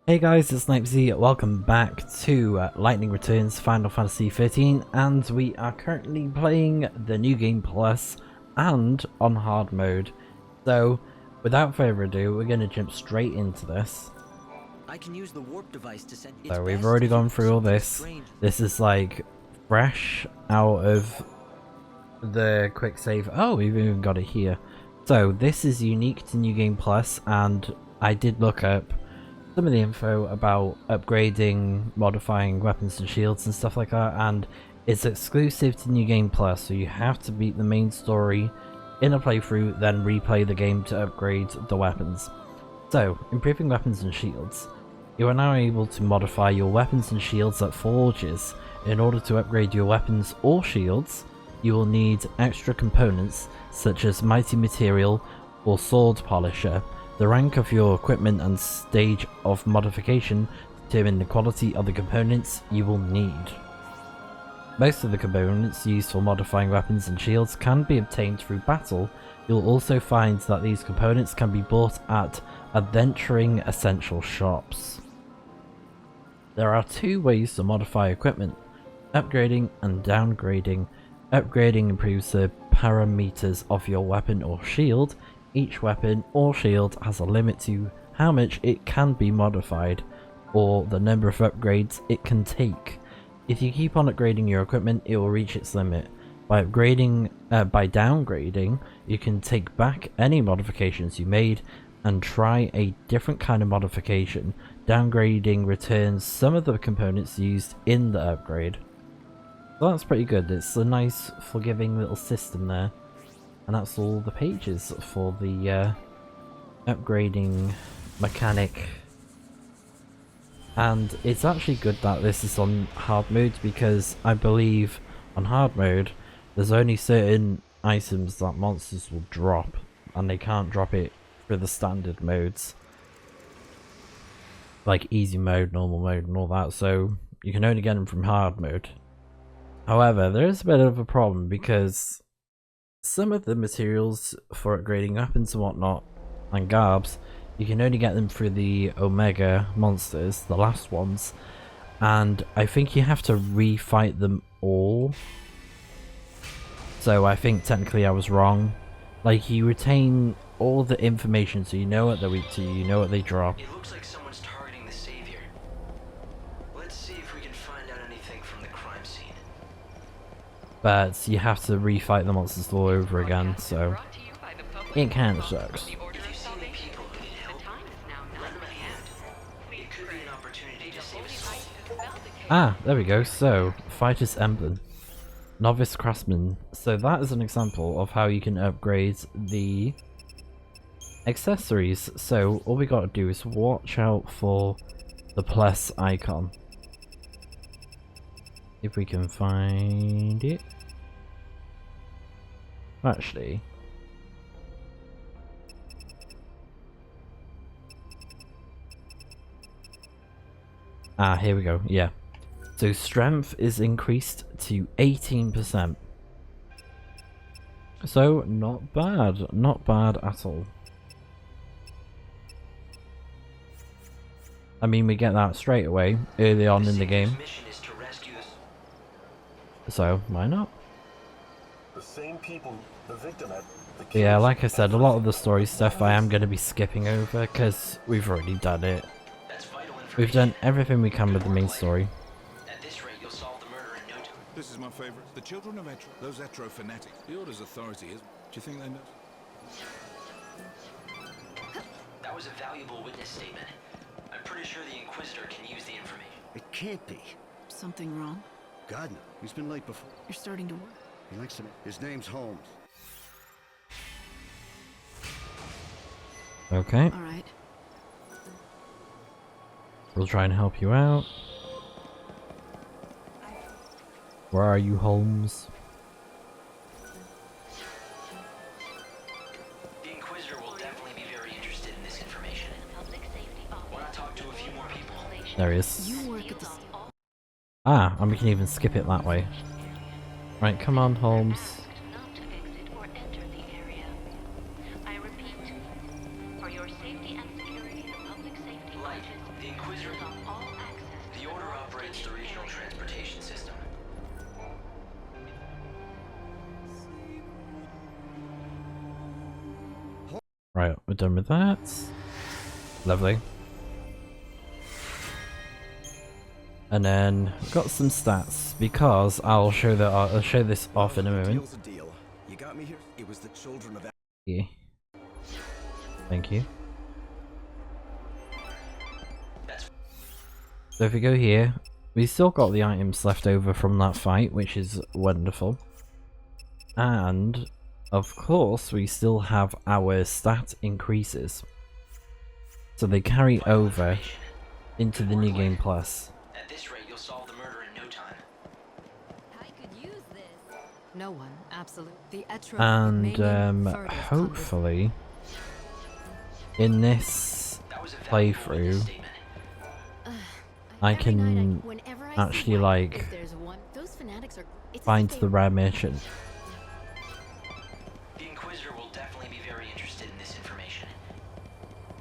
Hey guys, it's Snipezy. Welcome back to Lightning Returns Final Fantasy XIII, and we are currently playing the New Game Plus and on hard mode. So, without further ado, we're going to jump straight into this. I can use the warp device to set So we've already gone through all this. This is like fresh out of the quick save. Oh, we've even got it here. So this is unique to New Game Plus, and I did look up some of the info about upgrading, modifying weapons and shields and stuff like that, and it's exclusive to New Game Plus, so you have to beat the main story in a playthrough, then replay the game to upgrade the weapons. So, improving weapons and shields. You are now able to modify your weapons and shields at forges. In order to upgrade your weapons or shields, you will need extra components such as mighty material or sword polisher. The rank of your equipment and stage of modification determine the quality of the components you will need. Most of the components used for modifying weapons and shields can be obtained through battle. You'll also find that these components can be bought at adventuring essential shops. There are two ways to modify equipment: upgrading and downgrading. Upgrading improves the parameters of your weapon or shield. Each weapon or shield has a limit to how much it can be modified, or the number of upgrades it can take. If you keep on upgrading your equipment, it will reach its limit. By downgrading, you can take back any modifications you made and try a different kind of modification. Downgrading returns some of the components used in the upgrade. So that's pretty good. It's a nice forgiving little system there. And that's all the pages for the upgrading mechanic. And it's actually good that this is on hard mode, because I believe on hard mode there's only certain items that monsters will drop, and they can't drop it for the standard modes. Like easy mode, normal mode and all that, so you can only get them from hard mode. However, there is a bit of a problem, because some of the materials for upgrading weapons and whatnot, and garbs, you can only get them through the Omega monsters, the last ones, and I think you have to refight them all. So I think technically I was wrong. Like, you retain all the information, so you know what they're weak to, you know what they drop. It looks like someone's targeting the Savior. Let's see if we can find out anything from the crime scene. But you have to refight the monsters all over again, so it kinda sucks. If you see any people who need help, lend them a hand. It could be an opportunity to save a soul. Ah, there we go. So, Fighter's Emblem. Novice Craftsman. So that is an example of how you can upgrade the accessories. So all we gotta do is watch out for the plus icon. If we can find it. Actually. Ah, here we go. Yeah. So strength is increased to 18%. So not bad. Not bad at all. I mean, we get that straight away early on in the game. So why not? The same people the victim had. Yeah, like I said, a lot of the story stuff I am going to be skipping over, because we've already done it. We've done everything we can with the main story. At this rate, you'll solve the murder in no time. This is my favorite. The children of Etro. Those Etro fanatics. The Order's authority is... Do you think they know? That was a valuable witness statement. I'm pretty sure the Inquisitor can use the information. It can't be. Something wrong? God, no. He's been late before. You're starting to work. He likes to... His name's Holmes. Okay, All right. we'll try and help you out. Where are you, Holmes? The Inquisitor will definitely be very interested in this information. Want to talk to a few more people? There he is. You work at the... Ah, and we can even skip it that way. Right, come on, Holmes. I repeat, for your safety and security, the public safety Light, the Inquisitor on all access. The Order operates the regional transportation system. Right, we're done with that. Lovely. And then we've got some stats because I'll show this off in a moment. Deal's a deal. You got me here. It was the children of. Yeah. Thank you. So if we go here, we still got the items left over from that fight, which is wonderful. And of course, we still have our stat increases. So they carry over into the New Game Plus. At this rate, you'll solve the murder in no time. I could use this. No one, absolutely. The Etro And hopefully in this playthrough I can actually like find the rare merchant. The Inquisitor will definitely be very interested in this information.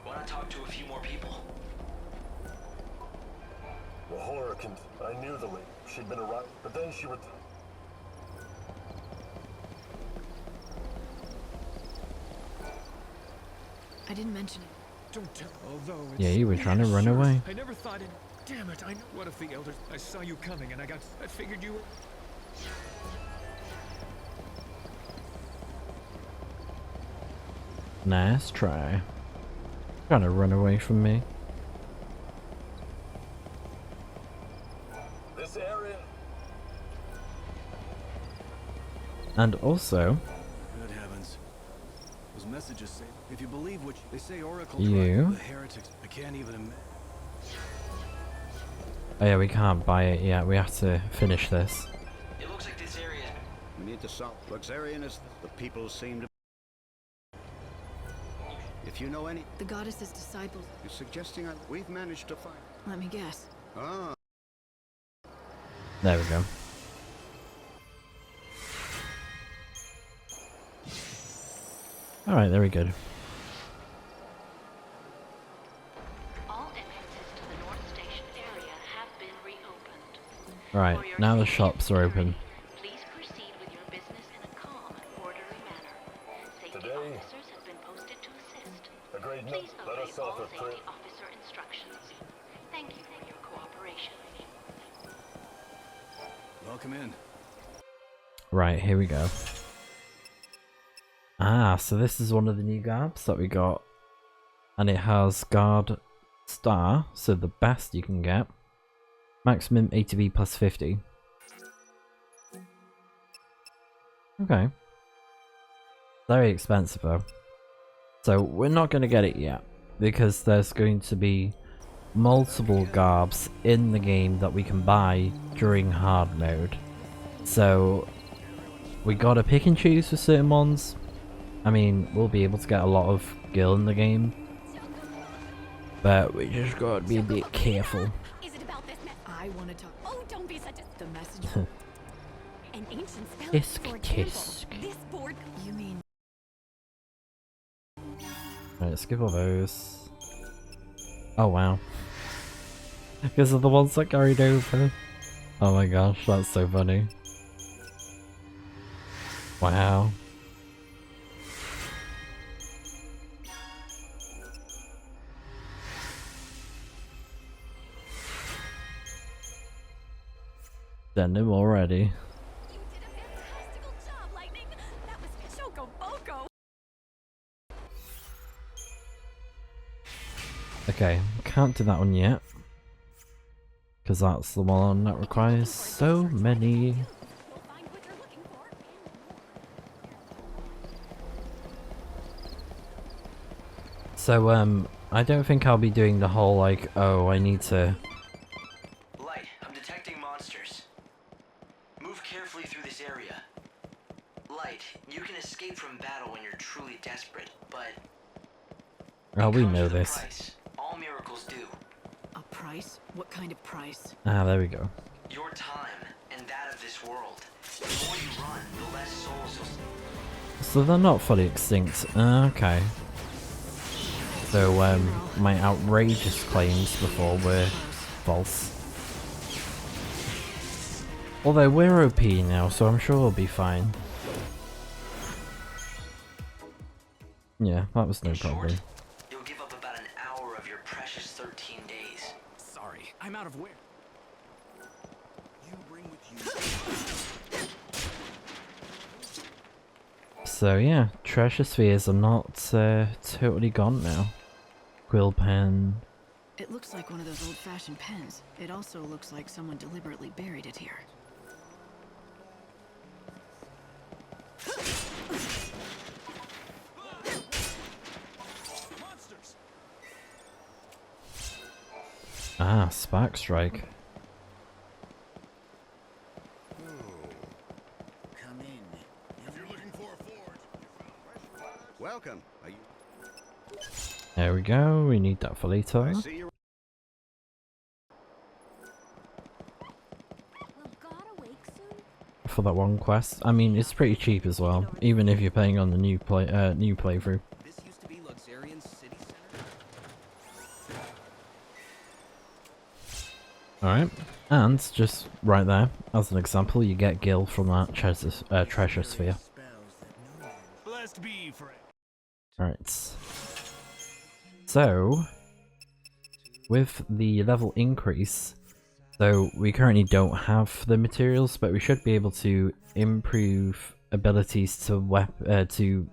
Want to talk to a few more people? The horror I knew the lady. She'd been around, but then she would. I didn't mention it. Don't tell. Although it's Yeah, you were trying to run away. I never thought it. Damn it! What if the elders? I saw you coming, and I figured you. Nice try. Trying to run away from me. This area. And also, Good heavens. Those messages say, if you believe what they say, Oracle You? drive the heretics. I can't even imagine. oh yeah, we can't buy it yet. We have to finish this. It looks like this area is... We need to solve. Luxarian is the people seem to. If you know any, The goddess's disciples. you're suggesting we've managed to find. Let me guess. Ah, There we go. Alright, there we go. All entrances to the North Station area have been reopened. Right, For your now the safety shops and are open. security, please proceed with your business in a calm and orderly manner. Safety Today- officers have been posted to assist. Agreed. No, Please let obey us off all a safety officer instructions. Thank you for your cooperation. welcome in. Right, here we go. Ah, so this is one of the new garbs that we got. And it has guard star, so the best you can get. Maximum ATB plus 50. Okay. Very expensive though. So we're not going to get it yet. Because there's going to be multiple garbs in the game that we can buy during hard mode. So we gotta pick and choose for certain ones. I mean, we'll be able to get a lot of gil in the game, but we just gotta be a bit careful. Is it about this I want to talk. Oh, don't be such a... The message. An ancient spell Tisk for a temple. tisk. This board... You mean Right, skip all those. Oh wow. Because of the ones that carried over. Oh my gosh, that's so funny. Wow. Send him already. You did a fantastical job, Lightning. That was Choco Boco. Okay, can't do that one yet. Because that's the one that requires so many. We'll find what you're looking for. So, I don't think I'll be doing the whole like, oh, I need to... Light, I'm detecting monsters. Move carefully through this area. Light, you can escape from battle when you're truly desperate, but... Oh, we it comes know with a this. price. All miracles do. a price? What kind of price? Ah, there we go. Your time, and that of this world. The more you run, the less souls you'll... So they're not fully extinct. Okay. So my outrageous claims before were false. Although we're OP now, so I'm sure we'll be fine. Yeah, that was no problem. You'll give up about an hour of your precious 13 days. Sorry, I'm out of where. You bring with you. So yeah, treasure spheres are not totally gone now. Quill pen. It looks like one of those old-fashioned pens. It also looks like someone deliberately buried it here. Ah, Spark Strike. Come in. If you're looking for a forge, Welcome. Are you? There we go, we need that for later. See you. Will God awake soon? For that one quest. I mean, it's pretty cheap as well, even if you're paying on the new playthrough. This used to be Luxarian's city center. Alright, and just right there, as an example, you get Gil from that treasure sphere. Blessed be friend. Alright. So, with the level increase, so we currently don't have the materials, but we should be able to improve abilities to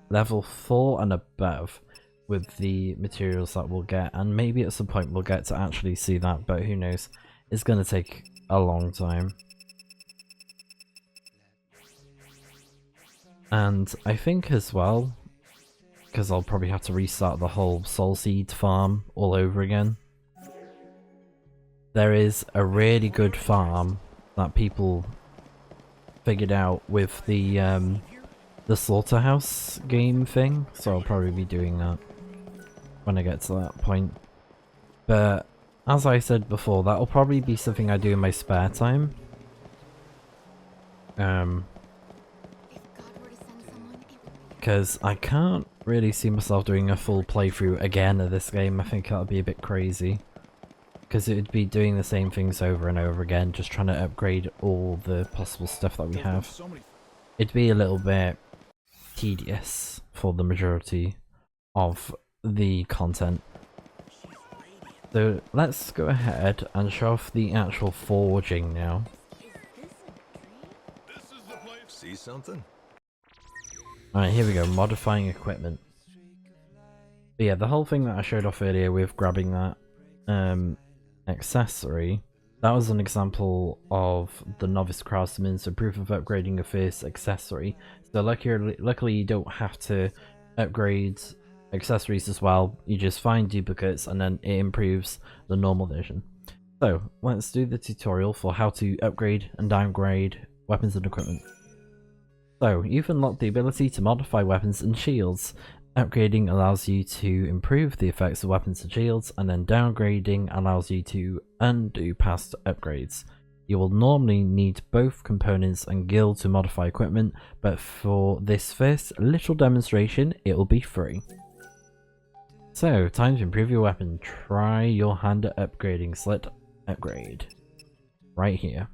level 4 and above with the materials that we'll get, and maybe at some point we'll get to actually see that, but who knows. It's going to take a long time. And I think as well, because I'll probably have to restart the whole Soul Seed farm all over again. There is a really good farm that people figured out with the slaughterhouse game thing, so I'll probably be doing that when I get to that point. But as I said before, that'll probably be something I do in my spare time. Because I can't really see myself doing a full playthrough again of this game. I think that'll be a bit crazy. Because it would be doing the same things over and over again, just trying to upgrade all the possible stuff that we have. It'd be a little bit tedious for the majority of the content. So let's go ahead and show off the actual forging now. this is the place. See something? Alright, here we go, modifying equipment. But yeah, the whole thing that I showed off earlier with grabbing that accessory, that was an example of the Novice Craftsman, so proof of upgrading a first accessory. So luckily you don't have to upgrade accessories as well, you just find duplicates and then it improves the normal version. So let's do the tutorial for how to upgrade and downgrade weapons and equipment. So you've unlocked the ability to modify weapons and shields. Upgrading allows you to improve the effects of weapons and shields, and then downgrading allows you to undo past upgrades. You will normally need both components and guild to modify equipment, but for this first little demonstration it will be free. So, time to improve your weapon. Try your hand at upgrading. Select upgrade. Right here.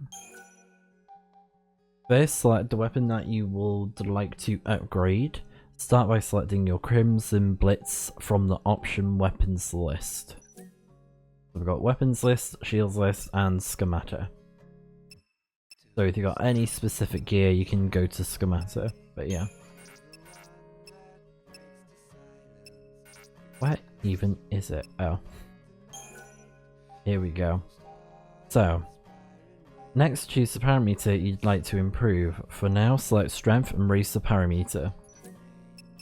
First, select the weapon that you would like to upgrade. Start by selecting your Crimson Blitz from the option weapons list. So we've got weapons list, shields list, and schemata. So if you've got any specific gear, you can go to schemata, but yeah. Where even is it? Oh. Here we go. So, next choose the parameter you'd like to improve. For now, select strength and raise the parameter.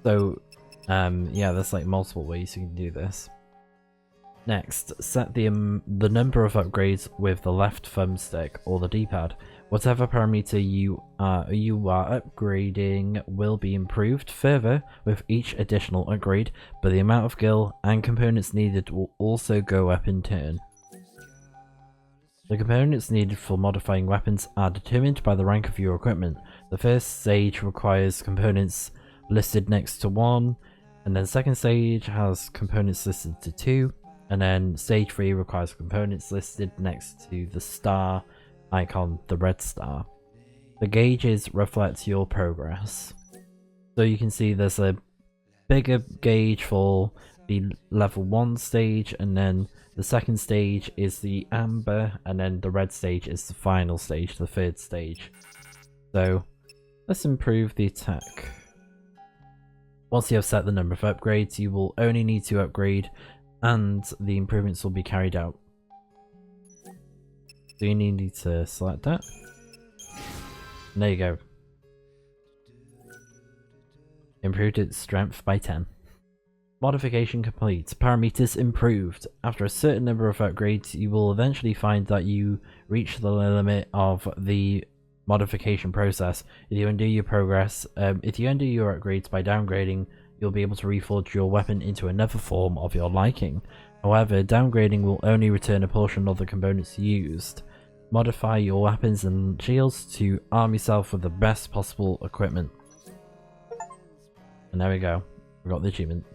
So, yeah, there's like multiple ways you can do this. Next, set the number of upgrades with the left thumbstick or the D-pad. Whatever parameter you are upgrading will be improved further with each additional upgrade, but the amount of gil and components needed will also go up in turn. The components needed for modifying weapons are determined by the rank of your equipment. The first stage requires components listed next to one, And then second stage has components listed to 2, and then stage 3 requires components listed next to the star icon, the red star. The gauges reflect your progress. So you can see there's a bigger gauge for the level 1 stage, and then the second stage is the amber, and then the red stage is the final stage, the third stage. So let's improve the attack. Once you have set the number of upgrades, you will only need to upgrade and the improvements will be carried out. So you need to select that. And there you go. Improved its strength by 10. Modification complete. Parameters improved. After a certain number of upgrades, you will eventually find that you reach the limit of the modification process. If you undo your progress, if you undo your upgrades by downgrading, you'll be able to reforge your weapon into another form of your liking. However, downgrading will only return a portion of the components used. Modify your weapons and shields to arm yourself with the best possible equipment. And there we go. We got the achievement.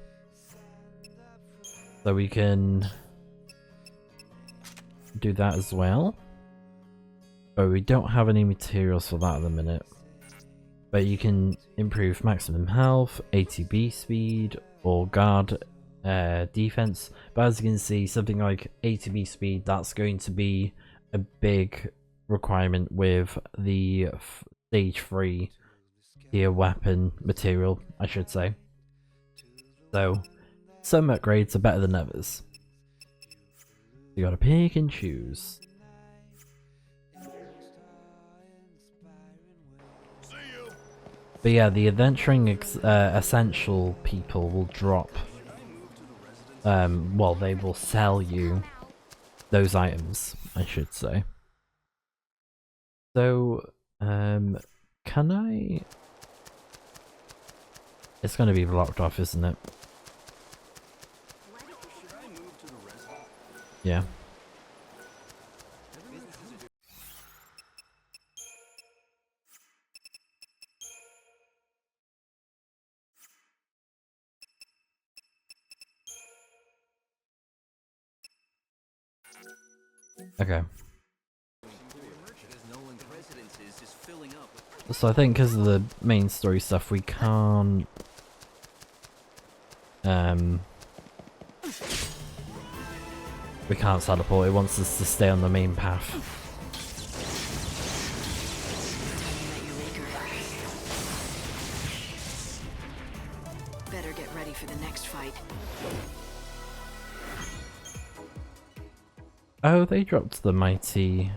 So we can do that as well. But we don't have any materials for that at the minute. But you can improve maximum health, ATB speed, or guard defense. But as you can see, something like ATB speed, that's going to be a big requirement with the stage 3 tier weapon material, I should say. So some upgrades are better than others. You gotta pick and choose. But yeah, the adventuring essential people will drop. Well, they will sell you those items, I should say. So, can I? It's gonna be blocked off, isn't it? Yeah. Okay. So I think because of the main story stuff, we can't teleport. It wants us to stay on the main path. Better get ready for the next fight. Oh, they dropped the mighty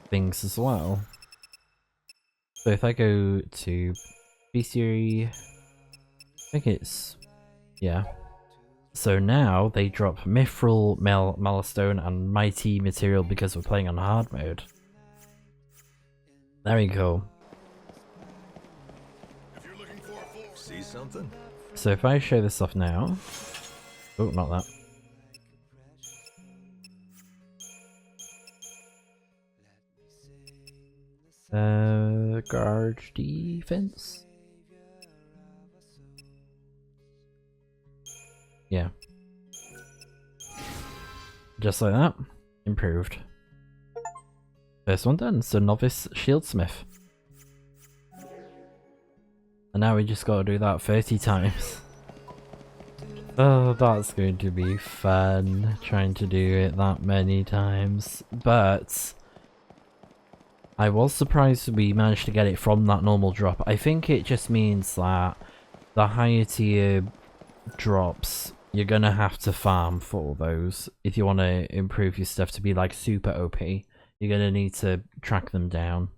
things as well. So if I go to bestiary, I think it's, yeah. So now they drop mithril, malastone, and mighty material because we're playing on hard mode. There we go. See something? So if I show this off now, oh, not that. Guard defense. Yeah. Just like that. Improved. First one done. So novice shieldsmith. And now we just gotta do that 30 times. Oh, that's going to be fun, trying to do it that many times. But I was surprised we managed to get it from that normal drop. I think it just means that the higher tier drops, you're gonna have to farm for those. If you want to improve your stuff to be like super OP, you're gonna need to track them down.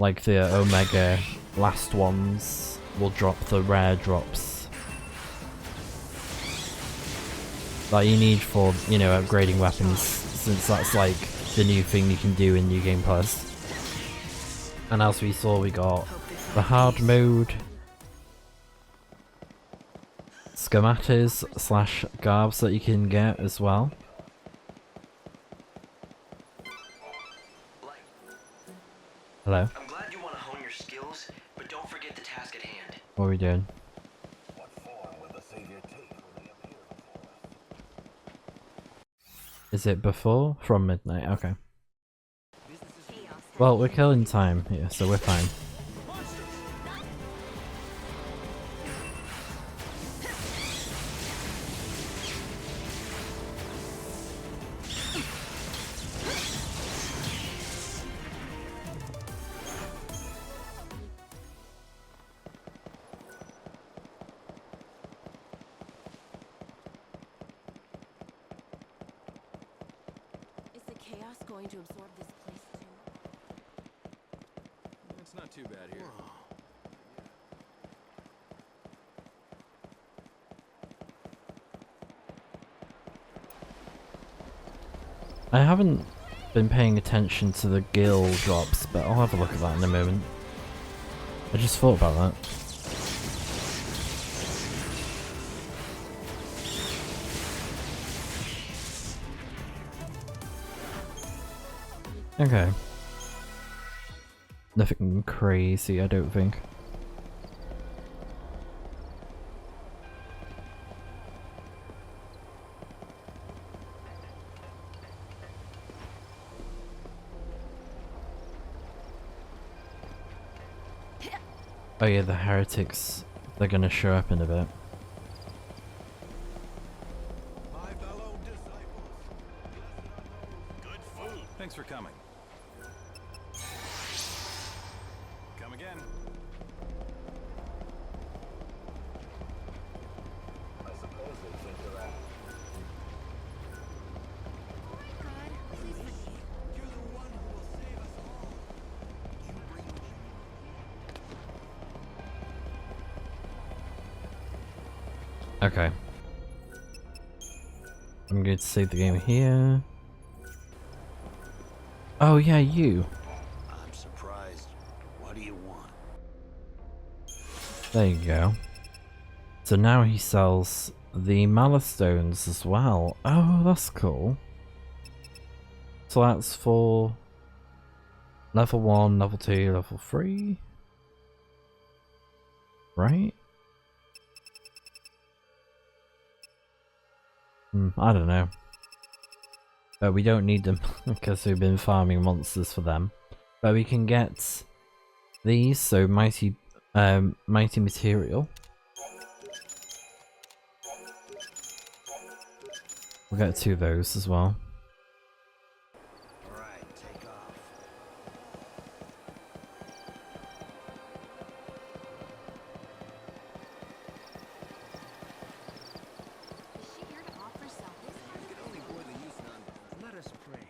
Like the Omega last ones will drop the rare drops that you need for, you know, upgrading weapons, since that's like the new thing you can do in New Game Plus. And as we saw, we got the hard mode, schematas / garbs that you can get as well. Light, Hello. I'm glad you want to hone your skills we doing? What form will the Savior take when they appear before us? Is it before? From midnight, okay. Well, we're killing time here, so we're fine. Is the chaos going to absorb this place too? It's not too bad here. I haven't been paying attention to the gill drops, but I'll have a look at that in a moment. I just thought about that. Okay. Nothing crazy, I don't think. Oh yeah, the heretics, they're gonna show up in a bit. My fellow disciples, good food. Thanks for coming. Come again. I suppose they think they're at. You're the one who will save us all. You bring Okay. I'm going to save the game here. Oh yeah, you. I'm surprised. What do you want? There you go. So now he sells the Malice Stones as well. Oh, that's cool. So that's for level 1, level 2, level 3. Right? I don't know. But we don't need them because we've been farming monsters for them. But we can get these, so mighty material. We'll get 2 of those as well. All right, take off. Is she here to offer salvation? We can only bore the youth none. Let us pray.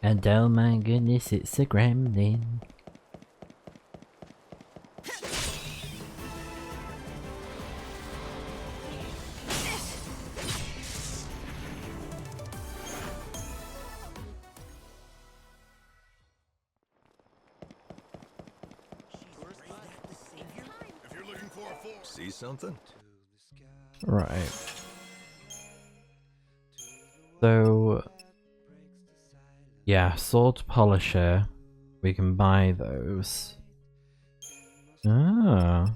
And oh my goodness, it's a gremlin. If you're looking for a form, see something? Right. So, yeah, sword polisher. We can buy those. Ah.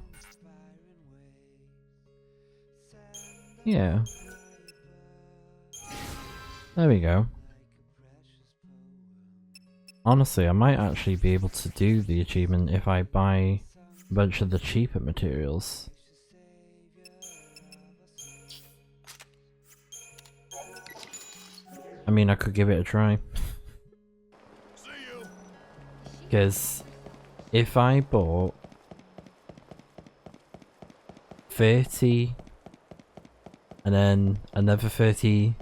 Yeah. There we go. Honestly, I might actually be able to do the achievement if I buy a bunch of the cheaper materials. I mean, I could give it a try. Because if I bought 30 and then another 30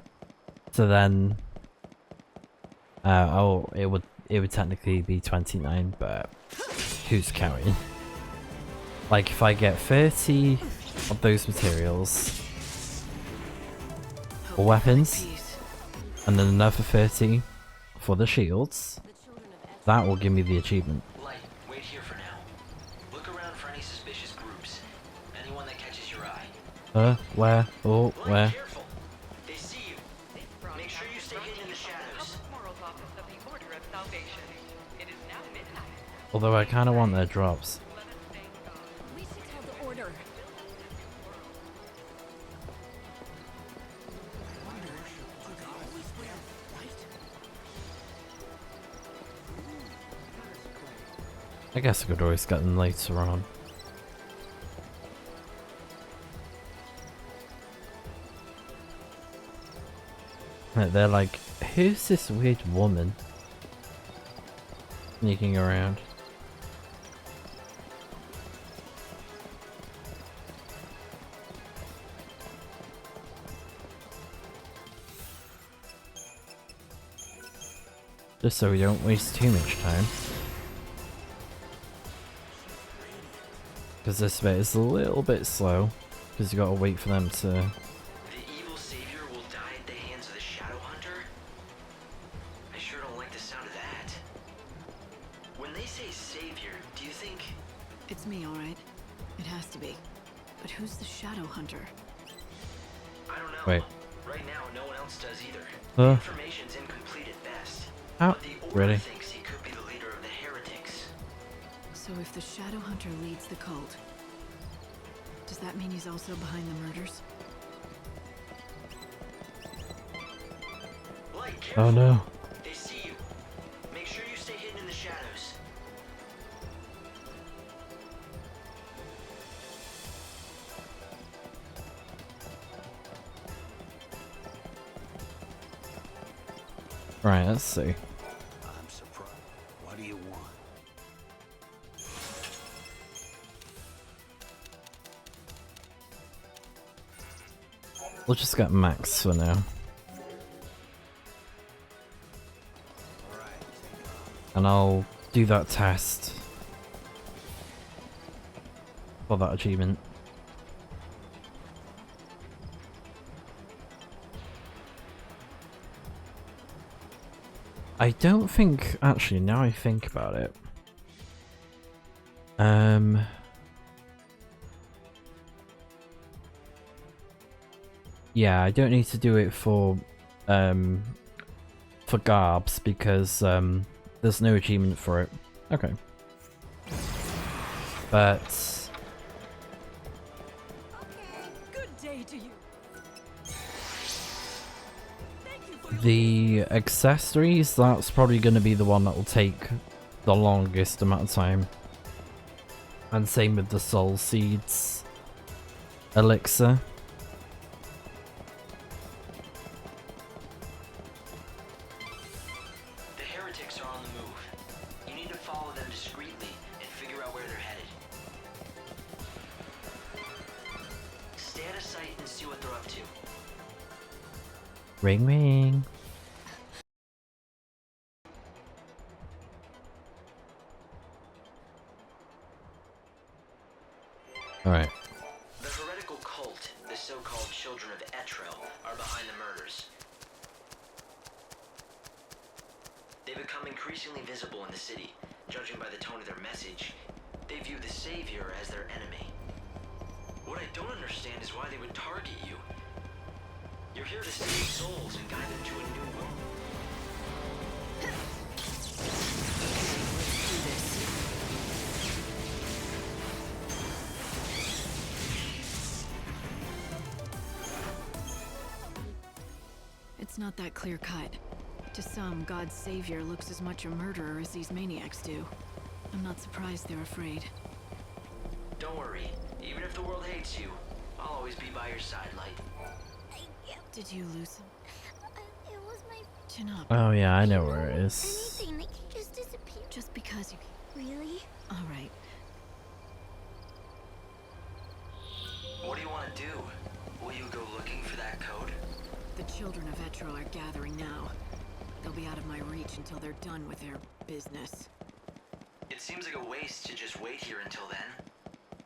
to then oh, it would technically be 29, but who's counting? Like if I get 30 of those materials for weapons and then another 30 for the shields, that will give me the achievement. Light, wait here for now. Look around for any suspicious groups. Anyone that catches your eye. Where? Oh, Light, where? careful. They see you. Make sure you stay hidden in the shadows. Morals Office of the Order of Salvation. It is now midnight. Although I kind of want their drops. We should tell the order. I guess I could always get them later on. They're like, who's this weird woman sneaking around? Just so we don't waste too much time. Because this bit is a little bit slow, because you gotta wait for them to... The evil savior will die at the hands of the Shadow Hunter? I sure don't like the sound of that. When they say savior, do you think... It's me, alright. It has to be. But who's the Shadow Hunter? I don't know. Wait. Right now, no one else does either. Huh? The information's incomplete at best. Oh, But the Order really? thinks he could be the leader of the heretics. So if the Shadow Hunter leads the cult, does that mean he's also behind the murders? Light, careful. Oh no. They see you. Make sure you stay hidden in the shadows. Right, let's see. I'm surprised. What do you want? We'll just get Max for now. And I'll do that test for that achievement. I don't think, actually, now I think about it. Yeah, I don't need to do it for Garbs because there's no achievement for it. Okay. But Okay, good day to you. Thank you for the accessories, that's probably going to be the one that will take the longest amount of time. And same with the Soul Seeds elixir. The heretics are on the move. You need to follow them discreetly and figure out where they're headed. Stay out of sight and see what they're up to. Ring ring. Alright. The heretical cult, the so-called Children of Etro, are behind the murders. They become increasingly visible in the city. Judging by the tone of their message, they view the Savior as their enemy. What I don't understand is why they would target you. You're here to save souls and guide them to a new world. It's not that clear cut. To some, God's savior looks as much a murderer as these maniacs do. I'm not surprised they're afraid. Don't worry. Even if the world hates you, I'll always be by your side, Light. Did you lose him? It was my Chin up. Oh yeah, I know where it is. anything that can just disappear. Just because you... Really? Alright. What do you want to do? Will you go looking for that code? The children of Etro are gathering now. They'll be out of my reach until they're done with their business. It seems like a waste to just wait here until then.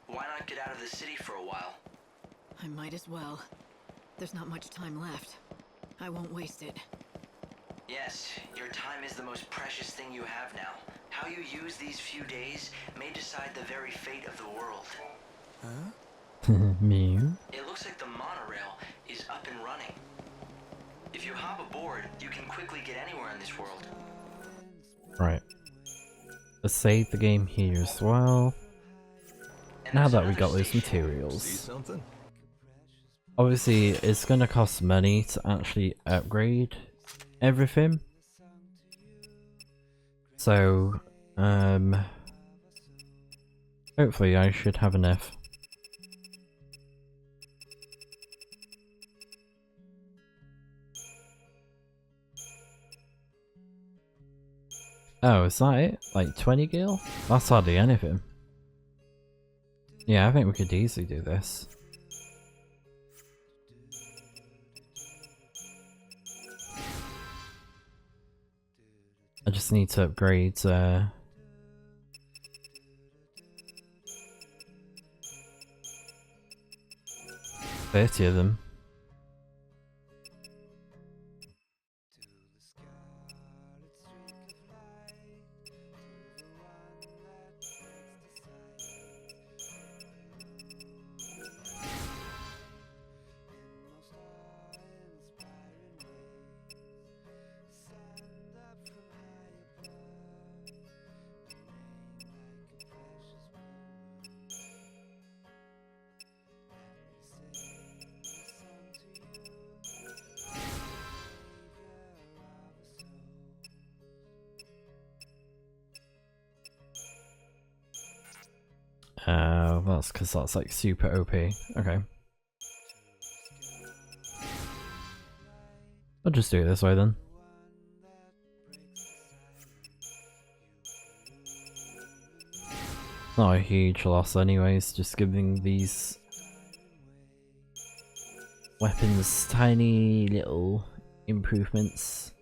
Why not get out of the city for a while? I might as well. There's not much time left. I won't waste it. Yes, your time is the most precious thing you have now. How you use these few days may decide the very fate of the world. Mew. It looks like the monorail is up and running. If you hop aboard, you can quickly get anywhere in this world. Right. Let's save the game here as well. And Now there's that we another got those station. See materials. something? Obviously, it's gonna cost money to actually upgrade everything. So, hopefully I should have enough. Oh, is that it? Like 20 gil? That's hardly anything. Yeah, I think we could easily do this. I just need to upgrade 30 of them. That's because that's like super OP. Okay. I'll just do it this way then. Not a huge loss anyways, just giving these weapons tiny little improvements.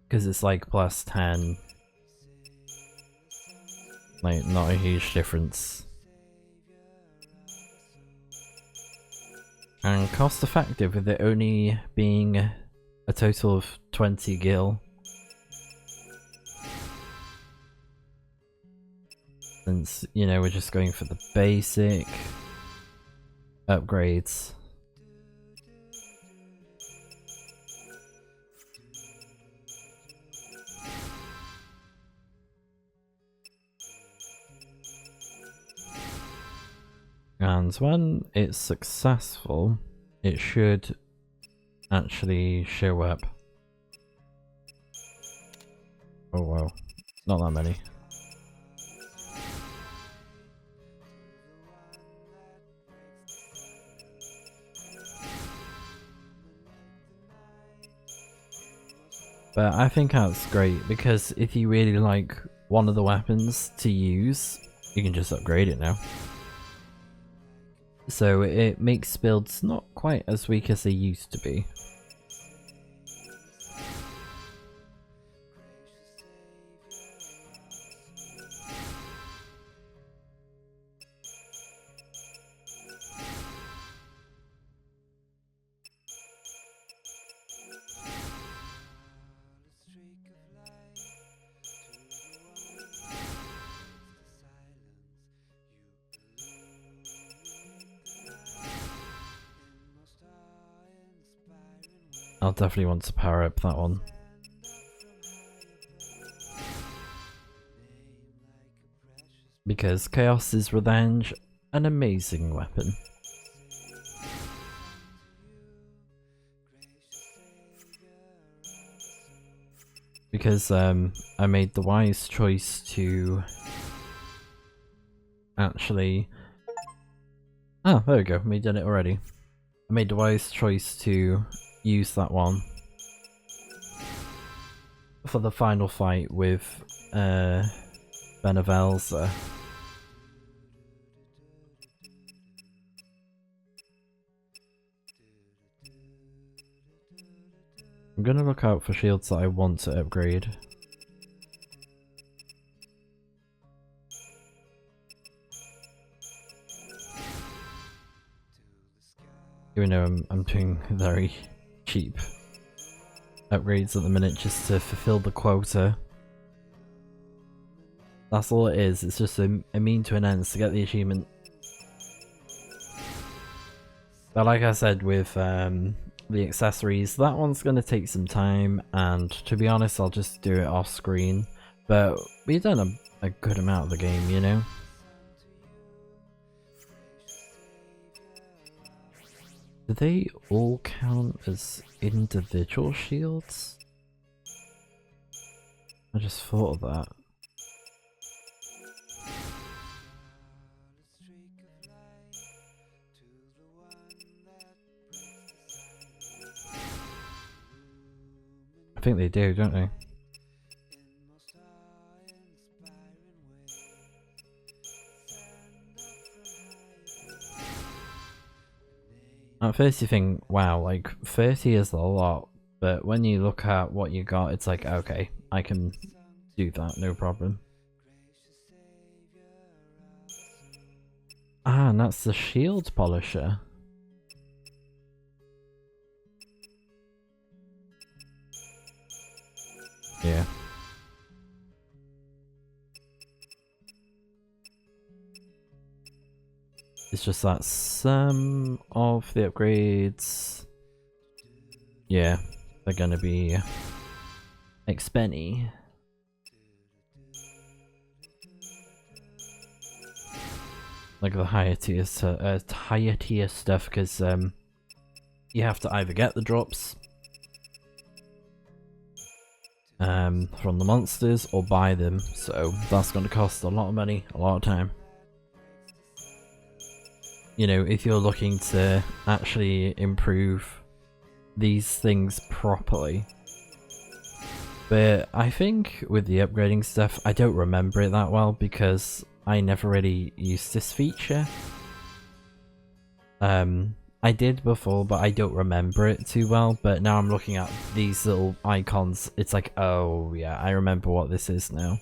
Because it's like plus 10. Like, not a huge difference. And cost effective with it only being a total of 20 gil. Since, you know, we're just going for the basic upgrades. And when it's successful, it should actually show up. Oh wow, not that many. But I think that's great because if you really like one of the weapons to use, you can just upgrade it now. So it makes builds not quite as weak as they used to be. I'll definitely want to power up that one. Because Chaos's Revenge, an amazing weapon. Because I made the wise choice to actually... Oh, there we go, we did it already. I made the wise choice to use that one for the final fight with Benevelza. I'm gonna look out for shields that I want to upgrade. Even though I'm doing very cheap upgrades at the minute just to fulfill the quota. That's all it is, it's just a mean to an end to get the achievement. But like I said with the accessories. That one's going to take some time, and to be honest, I'll just do it off screen. But we've done a good amount of the game, you know? Do they all count as individual shields? I just thought of that. I think they do, don't they? At first you think, wow, like 30 is a lot, but when you look at what you got, it's like, okay, I can do that, no problem. Ah, and that's the shield polisher. Yeah. It's just that some of the upgrades, yeah, they're gonna be expenny. Like the higher tier stuff, because you have to either get the drops from the monsters or buy them, so that's going to cost a lot of money, a lot of time. You know, if you're looking to actually improve these things properly. But I think with the upgrading stuff, I don't remember it that well because I never really used this feature. I did before, but I don't remember it too well. But now I'm looking at these little icons, it's like, oh yeah, I remember what this is now.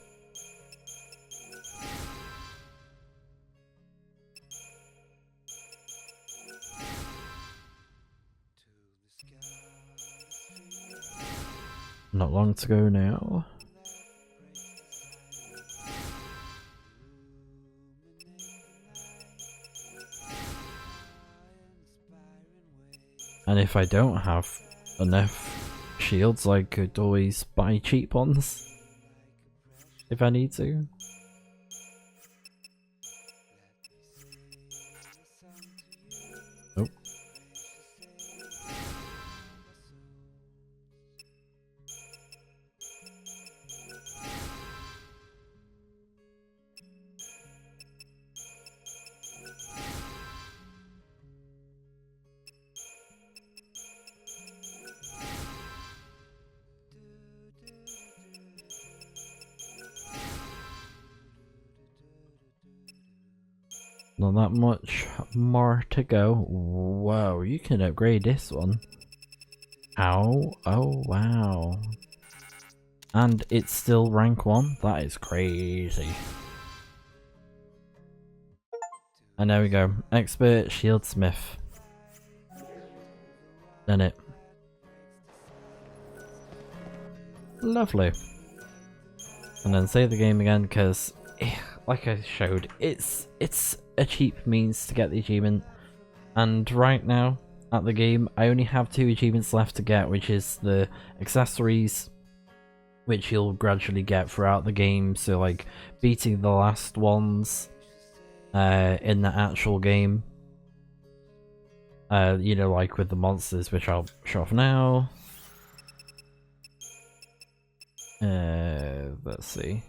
Not long to go now. And if I don't have enough shields, I could always buy cheap ones if I need to. Oh. Not that much more to go. Whoa, you can upgrade this one. Ow. Oh, wow. And it's still rank 1? That is crazy. And there we go. Expert Shieldsmith. Done it. Lovely. And then save the game again, because like I showed, it's a cheap means to get the achievement, and right now at the game I only have 2 achievements left to get, which is the accessories, which you'll gradually get throughout the game, so like beating the last ones in the actual game, you know, like with the monsters, which I'll show off now. Let's see.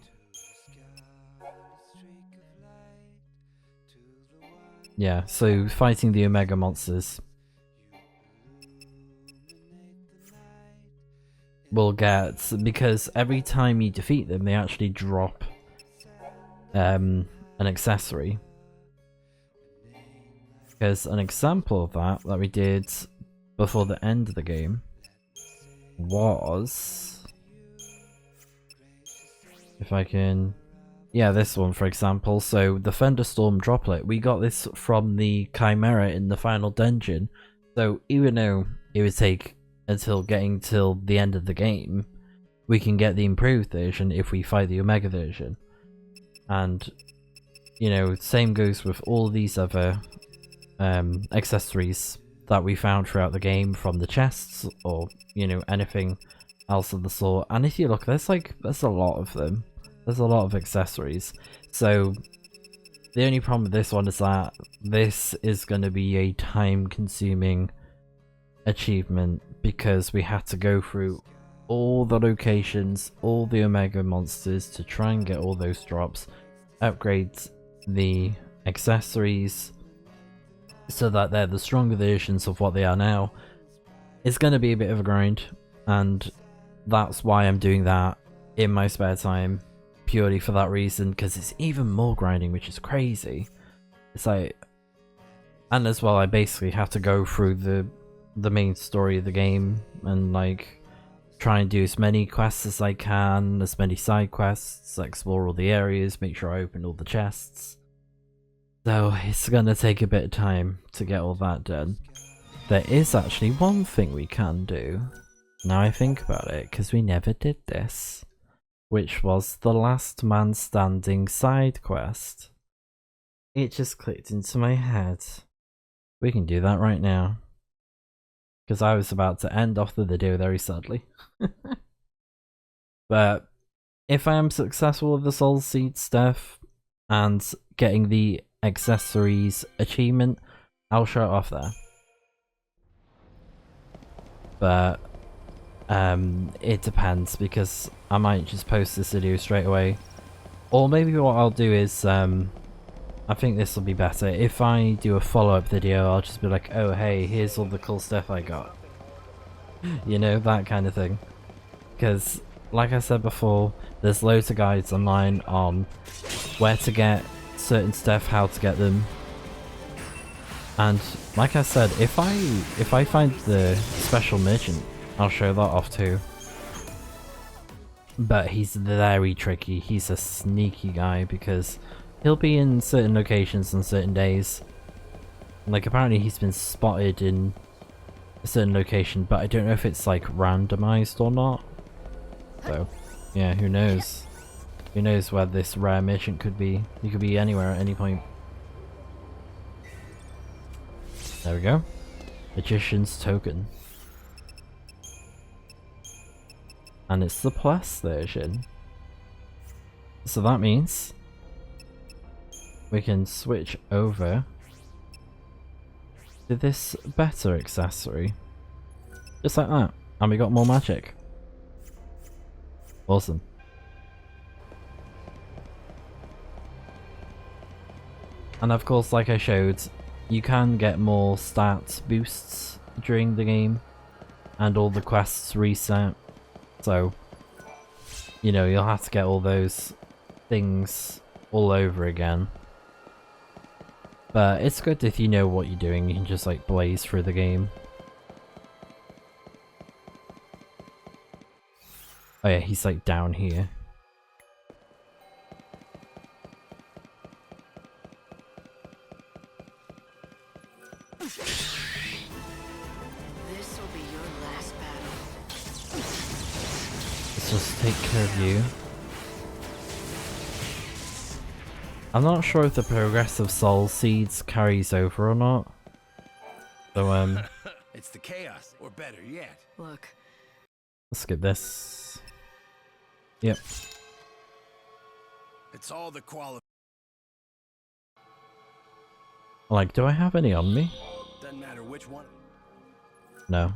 Yeah, so fighting the Omega monsters will get, because every time you defeat them they actually drop an accessory. Because an example of that we did before the end of the game was, if I can, yeah, this one for example. So the Thunderstorm droplet, we got this from the Chimera in the final dungeon. So even though it would take until getting till the end of the game, we can get the improved version if we fight the Omega version. And you know, same goes with all these other accessories that we found throughout the game from the chests or, you know, anything else of the sort. And if you look, there's a lot of them. There's a lot of accessories. So the only problem with this one is that this is going to be a time-consuming achievement because we had to go through all the locations, all the Omega monsters to try and get all those drops, upgrade the accessories so that they're the stronger versions of what they are now. It's going to be a bit of a grind, and that's why I'm doing that in my spare time, purely for that reason, because it's even more grinding, which is crazy. It's like, and as well, I basically have to go through the main story of the game and like try and do as many quests as I can, as many side quests, explore all the areas, make sure I open all the chests. So it's gonna take a bit of time to get all that done. There is actually one thing we can do, now I think about it, because we never did this, which was the last man standing side quest. It just clicked into my head. We can do that right now. Because I was about to end off the video very sadly. But if I am successful with the Soul Seed stuff and getting the accessories achievement, I'll show it off there. But it depends, because I might just post this video straight away. Or maybe what I'll do is, I think this will be better. If I do a follow-up video, I'll just be like, oh hey, here's all the cool stuff I got. You know, that kind of thing. Because, like I said before, there's loads of guides online on where to get certain stuff, how to get them. And, like I said, if I find the special merchant, I'll show that off too. But he's very tricky, he's a sneaky guy, because he'll be in certain locations on certain days. Like, apparently he's been spotted in a certain location, but I don't know if it's like randomized or not. So, yeah, who knows? Who knows where this rare merchant could be? He could be anywhere at any point. There we go. Magician's token. And it's the Plus version. So that means we can switch over to this better accessory. Just like that. And we got more magic. Awesome. And of course, like I showed, you can get more stat boosts during the game, and all the quests reset. So, you know, you'll have to get all those things all over again. But it's good if you know what you're doing, you can just like blaze through the game. Oh yeah, he's like down here. This will be your last battle. Let's just take care of you. I'm not sure if the progressive soul seeds carries over or not. So It's the chaos, or better yet. Look, let's skip this. Yep. It's all the Like, do I have any on me? Doesn't matter which one. No.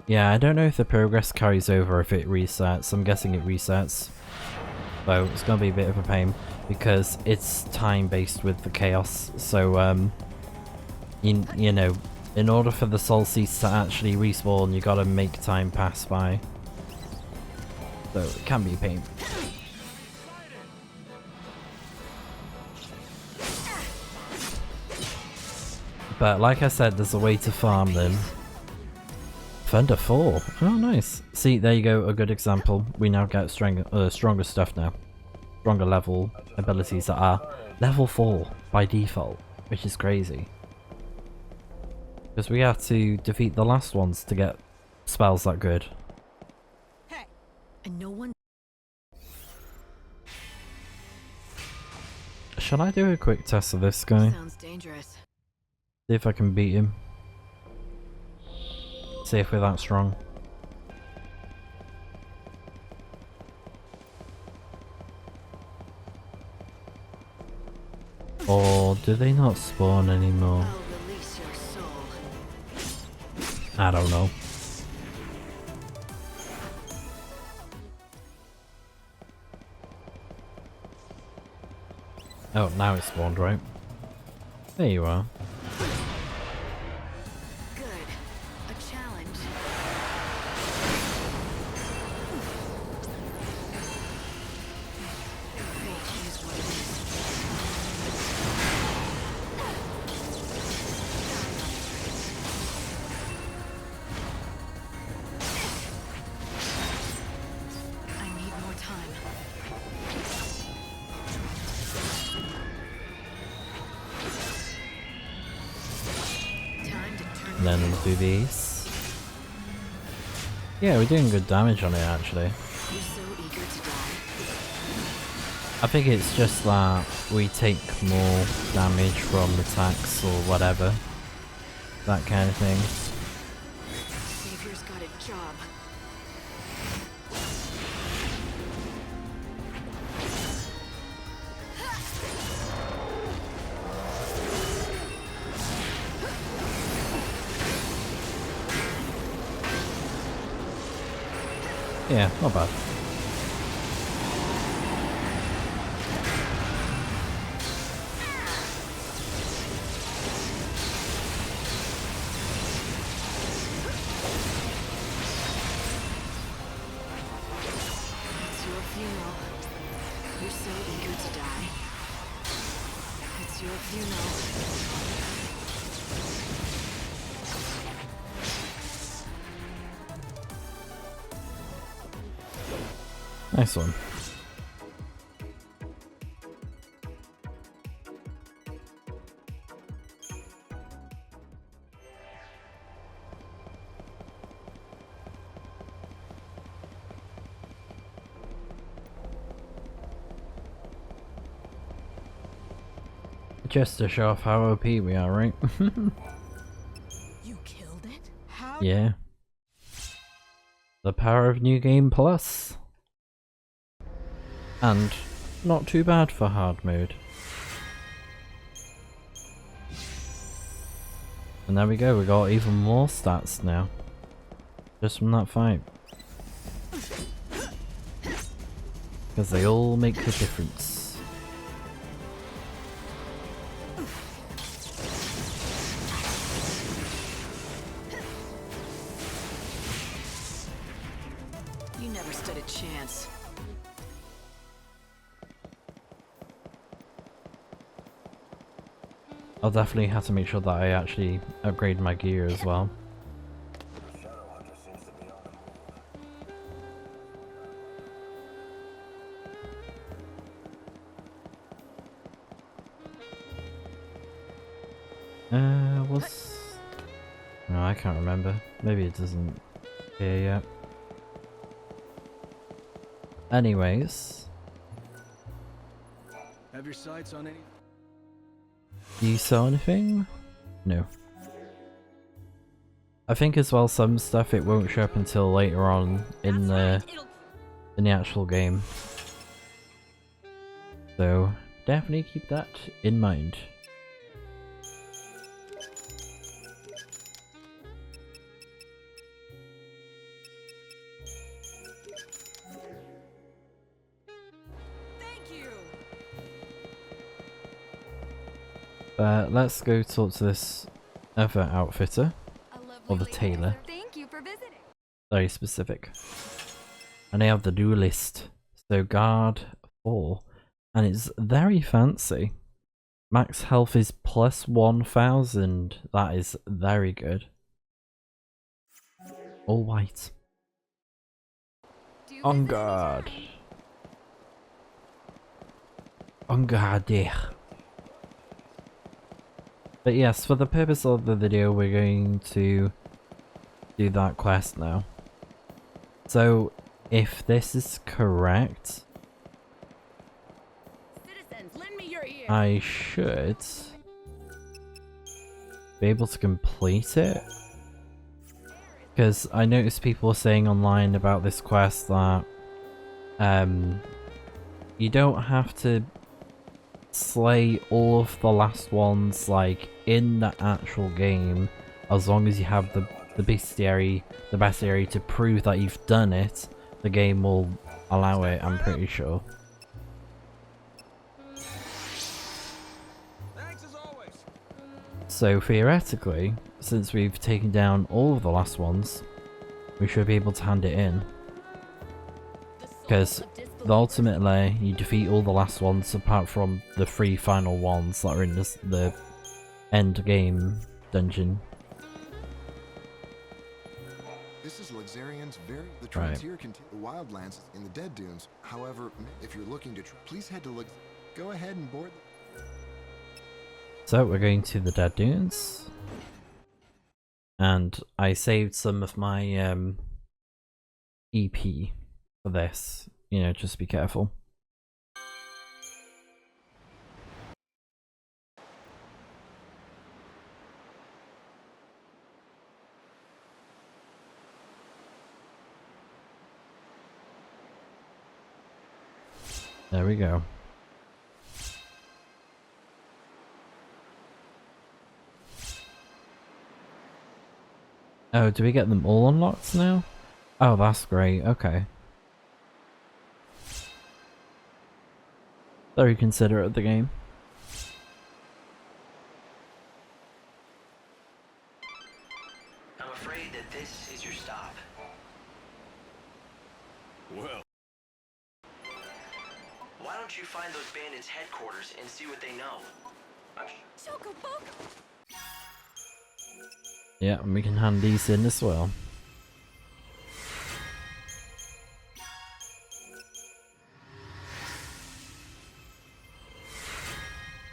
Yeah, I don't know if the progress carries over or if it resets. I'm guessing it resets. So it's gonna be a bit of a pain because it's time based with the chaos. So you know, in order for the soul seeds to actually respawn, you gotta make time pass by. So it can be a pain. But like I said, there's a way to farm them. Thunder 4. Oh, nice. See, there you go. A good example. We now get stronger stuff now. Stronger level abilities that are level 4 by default, which is crazy. Because we have to defeat the last ones to get spells that good. hey, and no one. Shall I do a quick test of this guy? Sounds dangerous. See if I can beat him. See if we're that strong. Or do they not spawn anymore? I'll release your soul. I don't know. Oh, now it's spawned, right? There you are. Good. A challenge. Fate is what it is. I need more time. Time to turn And then do these. Yeah, we're doing good damage on it actually. You're so eager to die. I think it's just that we take more damage from attacks or whatever. That kind of thing. Savior's got a job. Yeah, not bad. It's your funeral. You're so eager to die. It's your funeral. Nice one. Just to show off how OP we are, right? You killed it? How? Yeah. The power of New Game Plus. And not too bad for hard mode. And there we go, we got even more stats now. Just from that fight. Because they all make a difference. You never stood a chance. I'll definitely have to make sure that I actually upgrade my gear as well. The Shadow Hunter seems to be on the move. What's... No, I can't remember. Maybe it doesn't appear yet. Anyways. Have your sights on any? Do you sell anything? No. I think as well some stuff it won't show up until later on in the actual game. So definitely keep that in mind. Let's go talk to this other outfitter, or the tailor. Thank you for visiting. Very specific. And they have the duelist, so guard 4, and it's very fancy. Max health is plus 1000. That is very good. All white. On guard. On guard there. But yes, for the purpose of the video, we're going to do that quest now. So, if this is correct, Citizens, lend me your ear. I should be able to complete it. Because I noticed people saying online about this quest that you don't have to slay all of the last ones like in the actual game, as long as you have the bestiary, the bestiary to prove that you've done it. The game will allow it, I'm pretty sure. So theoretically, since we've taken down all of the last ones, we should be able to hand it in. Because ultimately, you defeat all the last ones apart from the 3 final ones that are in the end game dungeon. This is Luxarian's the frontier contains the wildlands in the Dead Dunes. However, if you're looking to please head to go ahead and board. So we're going to the Dead Dunes, and I saved some of my EP for this. You know, just be careful. There we go. Oh, do we get them all unlocked now? Oh, that's great. Okay. Very considerate of the game. I'm afraid that this is your stop. Well. Why don't you find those bandits' headquarters and see what they know? Yeah, and we can hand these in as well.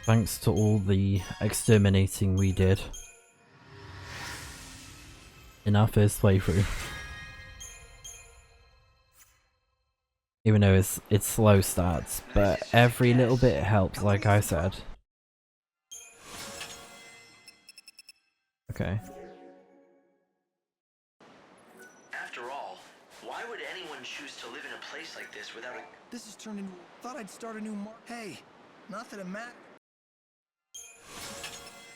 Thanks to all the exterminating we did in our first playthrough. Even though it's slow starts, but every little bit helps, like I said. Okay. After all, why would anyone choose to live in a place like this without a... This has turned into... Thought I'd start a new Hey, nothing to matter.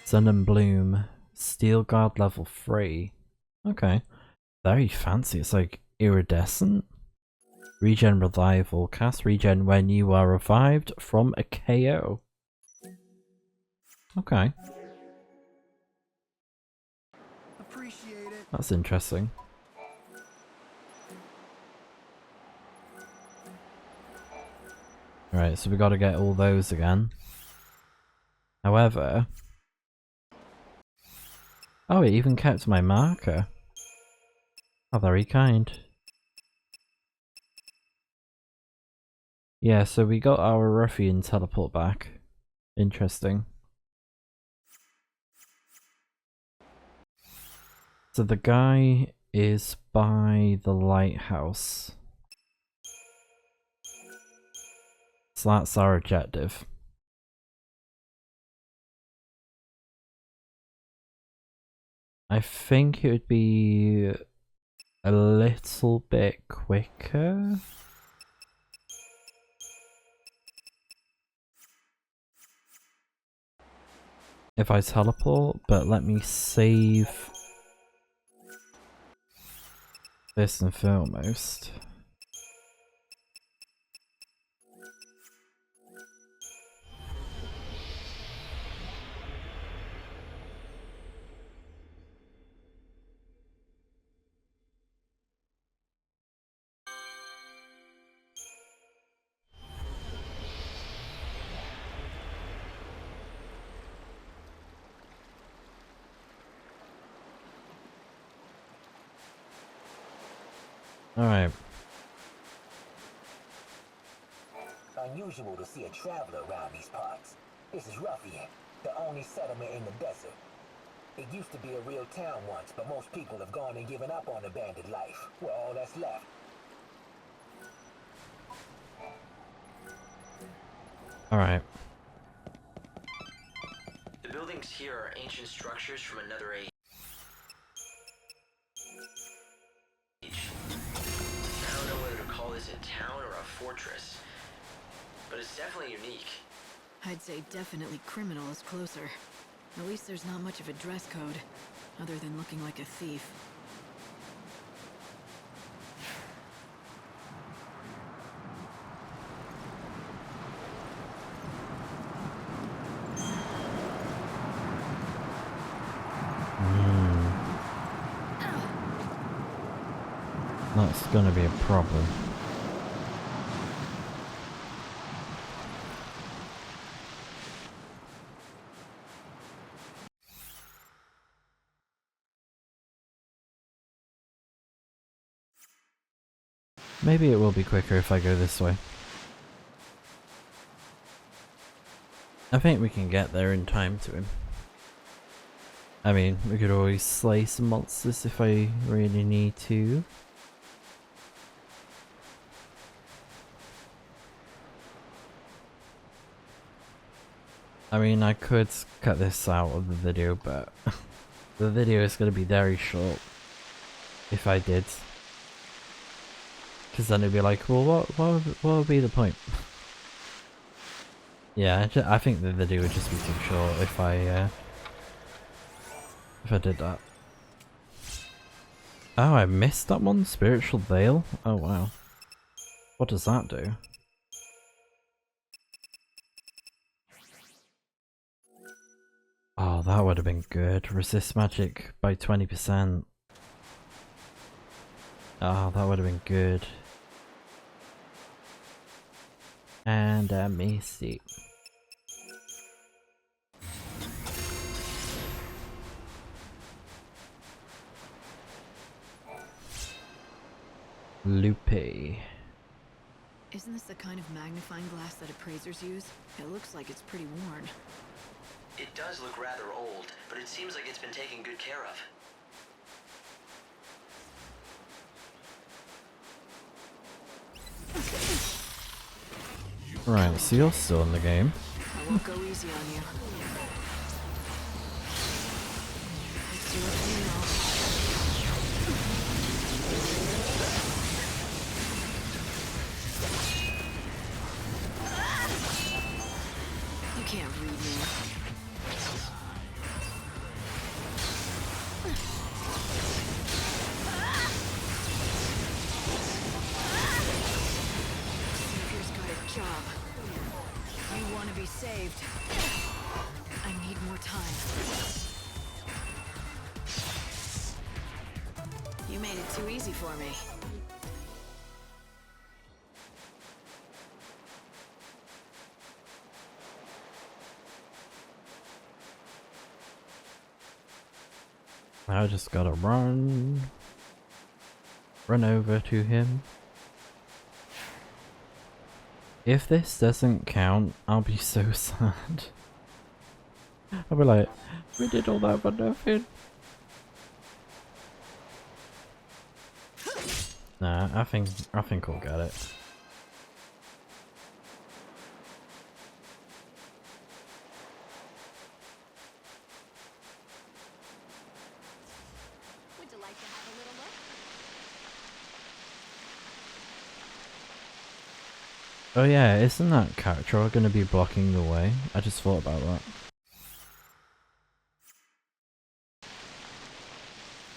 Sun and Bloom. Steel Guard level 3. Okay. Very fancy. It's like iridescent. Regen revival. Cast regen when you are revived from a KO. Okay. Appreciate it. That's interesting. Right, so we gotta get all those again. However... Oh, it even kept my marker. Oh, very kind. Yeah, so we got our ruffian teleport back. Interesting. So the guy is by the lighthouse. So that's our objective. I think it would be a little bit quicker if I teleport, but let me save first and foremost. Alright. Unusual to see a traveler around these parts. This is Ruffian, the only settlement in the desert. It used to be a real town once, but most people have gone and given up on the bandit life. We're all that's left. The building buildings here are ancient structures from another age. I don't know whether to call this a town or a fortress, but it's definitely unique. I'd say definitely criminal is closer. At least there's not much of a dress code, other than looking like a thief. That's gonna be a problem. Maybe it will be quicker if I go this way. I think we can get there in time to him. I mean, we could always slay some monsters if I really need to. I mean, I could cut this out of the video, but the video is going to be very short if I did. Because then it'd be like, well, what would be the point? Yeah, I think the video would just be too short if I did that. Oh, I missed that one? Spiritual Veil? Oh wow. What does that do? Oh, that would have been good. Resist magic by 20%. Oh, that would have been good. And I missed it. Lupe. Isn't this the kind of magnifying glass that appraisers use? It looks like it's pretty worn. It does look rather old, but it seems like it's been taken good care of. Right, so you're still in the game. I won't go easy on you. Let's do what you know. You can't read me. Savior's got a job. You want to be saved. I need more time. You made it too easy for me. I just gotta run over to him. If this doesn't count, I'll be so sad. I'll be like, we did all that for nothing. Nah, I think we'll get it. Would you like to have a little look? Oh yeah, isn't that character gonna be blocking the way? I just thought about that.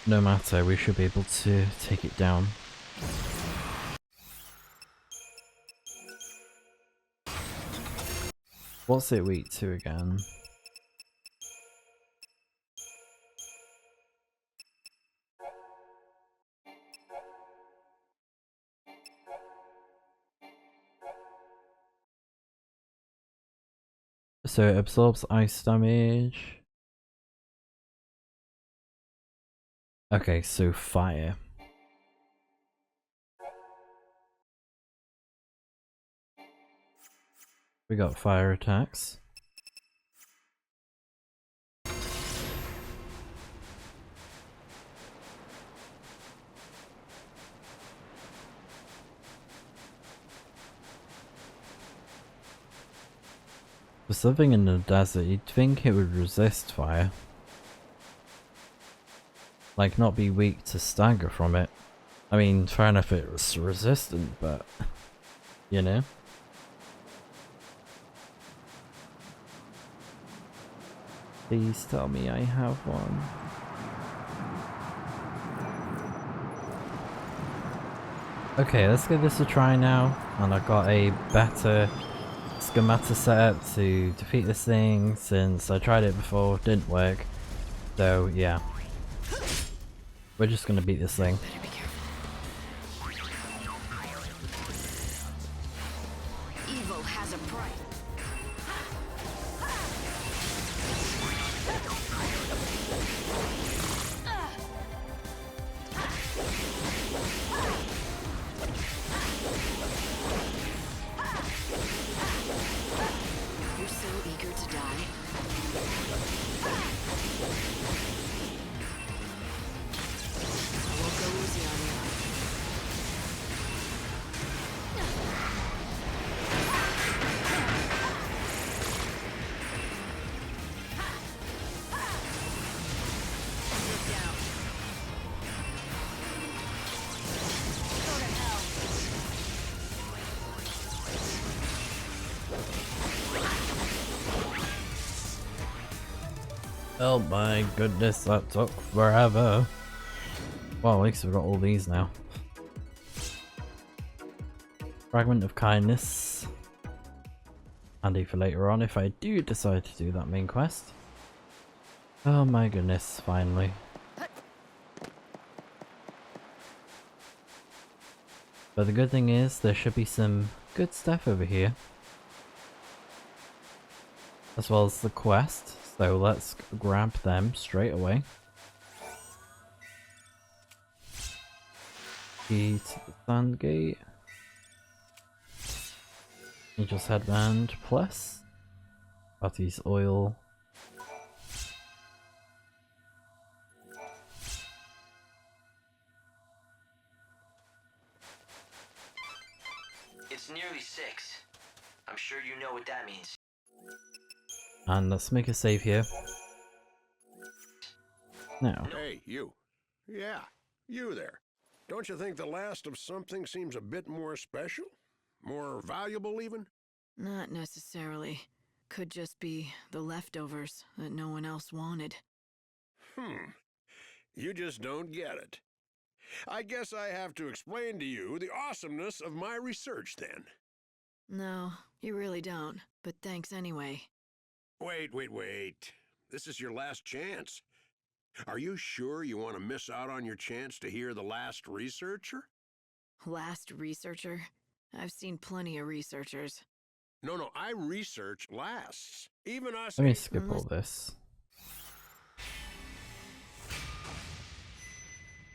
No matter, we should be able to take it down. What's it weak to again? So it absorbs ice damage. Okay, so fire. We got fire attacks. For something in the desert, you'd think it would resist fire. Like, not be weak to stagger from it. I mean, fair enough it was resistant, but... you know? Please tell me I have one. Okay, let's give this a try now. And I've got a better schematic setup to defeat this thing since I tried it before, didn't work. So, yeah. We're just gonna beat this thing. Evil has a price. You're so eager to die. I won't go easy on you. Get down. Go to hell. Oh my goodness, that took forever. Well, at least we've got all these now. Fragment of Kindness. Handy for later on if I do decide to do that main quest. Oh my goodness, finally. But the good thing is, there should be some good stuff over here. As well as the quest, so let's grab them straight away. Key to the sand gate. Angel's headband plus. Patty's oil. It's nearly 6. I'm sure you know what that means. And let's make a save here. Now. Hey, you. Yeah, you there. Don't you think the last of something seems a bit more special? More valuable, even? Not necessarily. Could just be the leftovers that no one else wanted. You just don't get it. I guess I have to explain to you the awesomeness of my research, then. No, you really don't. But thanks anyway. Wait. This is your last chance. Are you sure you want to miss out on your chance to hear the last researcher? Last researcher? I've seen plenty of researchers. No, I research lasts. Even us. Let me skip all this.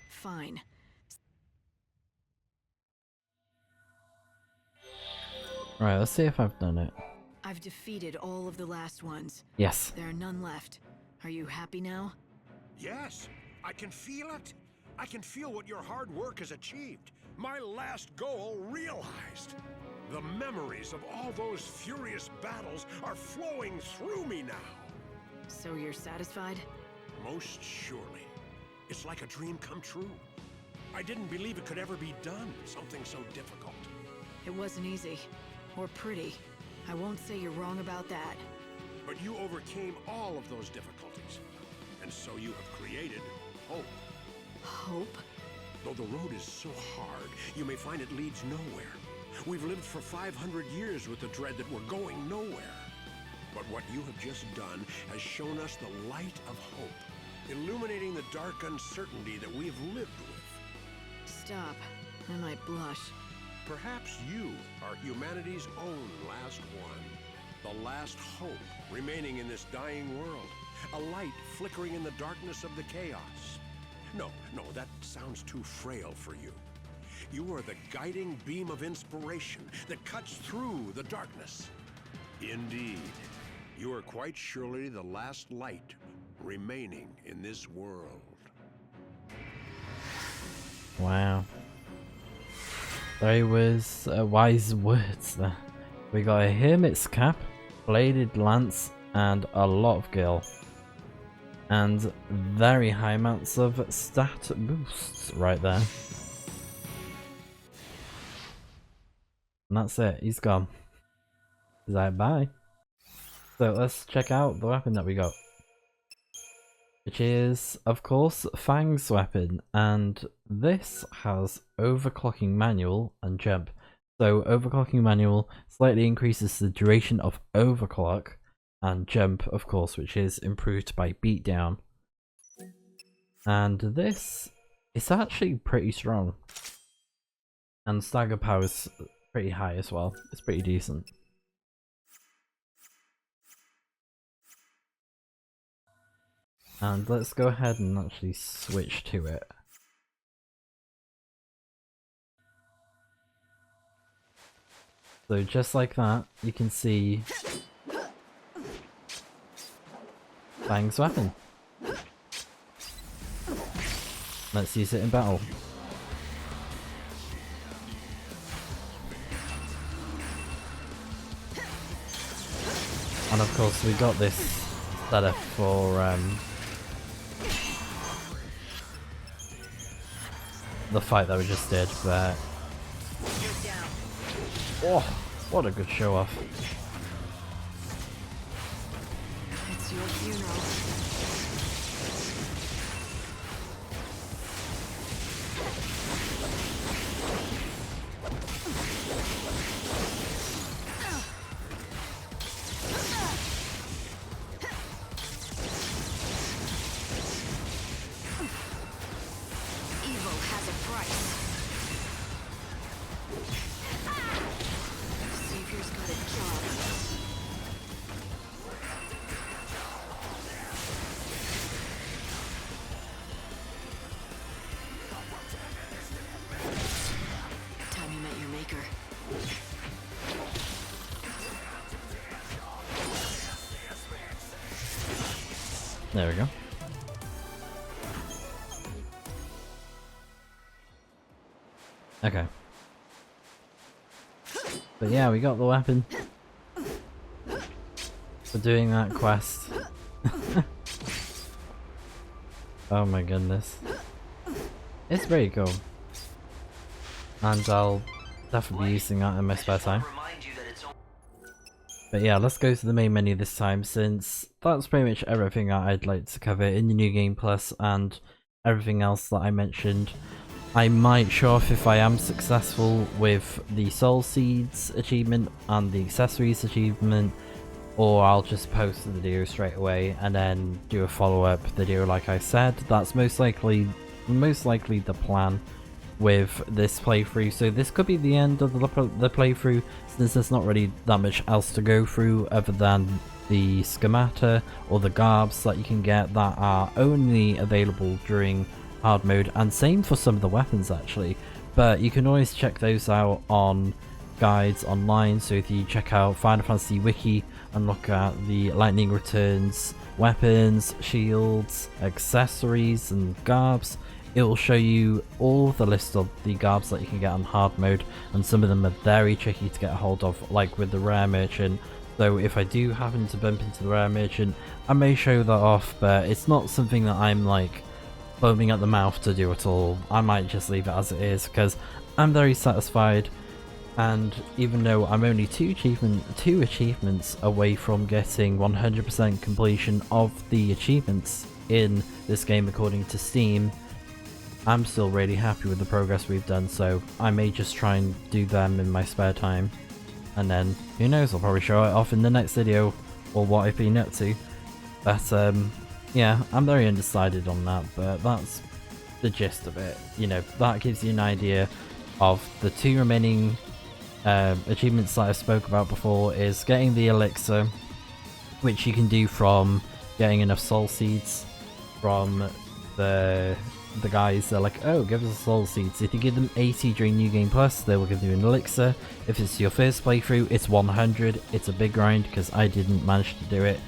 Fine. Right, let's see if I've done it. I've defeated all of the last ones. Yes. There are none left. Are you happy now? Yes, I can feel it. I can feel what your hard work has achieved. My last goal realized. The memories of all those furious battles are flowing through me now. So you're satisfied? Most surely. It's like a dream come true. I didn't believe it could ever be done, something so difficult. It wasn't easy. Or pretty. I won't say you're wrong about that. But you overcame all of those difficulties. And so you have created hope. Hope? Though the road is so hard, you may find it leads nowhere. We've lived for 500 years with the dread that we're going nowhere. But what you have just done has shown us the light of hope, illuminating the dark uncertainty that we have lived with. Stop. I might blush. Perhaps you are humanity's own last one. The last hope remaining in this dying world. A light flickering in the darkness of the chaos. No, that sounds too frail for you. You are the guiding beam of inspiration that cuts through the darkness. Indeed, you are quite surely the last light remaining in this world. Wow. There was wise words there. We got a hermit's cap, bladed lance, and a lot of gil. And very high amounts of stat boosts right there. And that's it, he's gone. He's like, bye. So let's check out the weapon that we got. Which is, of course, Fang's weapon. And this has overclocking manual and jump. So overclocking manual slightly increases the duration of overclock. And jump, of course, which is improved by beatdown. And this is actually pretty strong. And stagger power is pretty high as well. It's pretty decent. And let's go ahead and actually switch to it. So just like that, you can see Fang's weapon. Let's use it in battle. And of course we got this setup for the fight that we just did, but oh, what a good show off. It's your funeral. There we go. Okay. But yeah, we got the weapon for doing that quest. Oh my goodness. It's pretty cool. And I'll definitely be using that in my spare time. But yeah, let's go to the main menu this time, since that's pretty much everything that I'd like to cover in the New Game Plus and everything else that I mentioned. I might show off if I am successful with the Soul Seeds achievement and the Accessories achievement, or I'll just post the video straight away and then do a follow-up video like I said. That's most likely the plan with this playthrough, so this could be the end of the playthrough, since there's not really that much else to go through other than the schemata or the garbs that you can get that are only available during hard mode, and same for some of the weapons actually, but you can always check those out on guides online. So if you check out Final Fantasy Wiki and look at the Lightning Returns weapons, shields, accessories and garbs, it will show you all the list of the garbs that you can get on hard mode, and some of them are very tricky to get a hold of, like with the rare merchant. So if I do happen to bump into the rare merchant, I may show that off, but it's not something that I'm like foaming at the mouth to do at all. I might just leave it as it is because I'm very satisfied, and even though I'm only two achievements away from getting 100% completion of the achievements in this game according to Steam, I'm still really happy with the progress we've done, so I may just try and do them in my spare time, and then who knows, I'll probably show it off in the next video or what I've been up to. But yeah, I'm very undecided on that, but that's the gist of it. You know, that gives you an idea of the two remaining achievements that I spoke about before, is getting the elixir, which you can do from getting enough soul seeds from the guys. They're like, oh, give us a soul seeds. If you give them 80 during New Game Plus, they will give you an elixir. If it's your first playthrough, it's 100. It's a big grind because I didn't manage to do it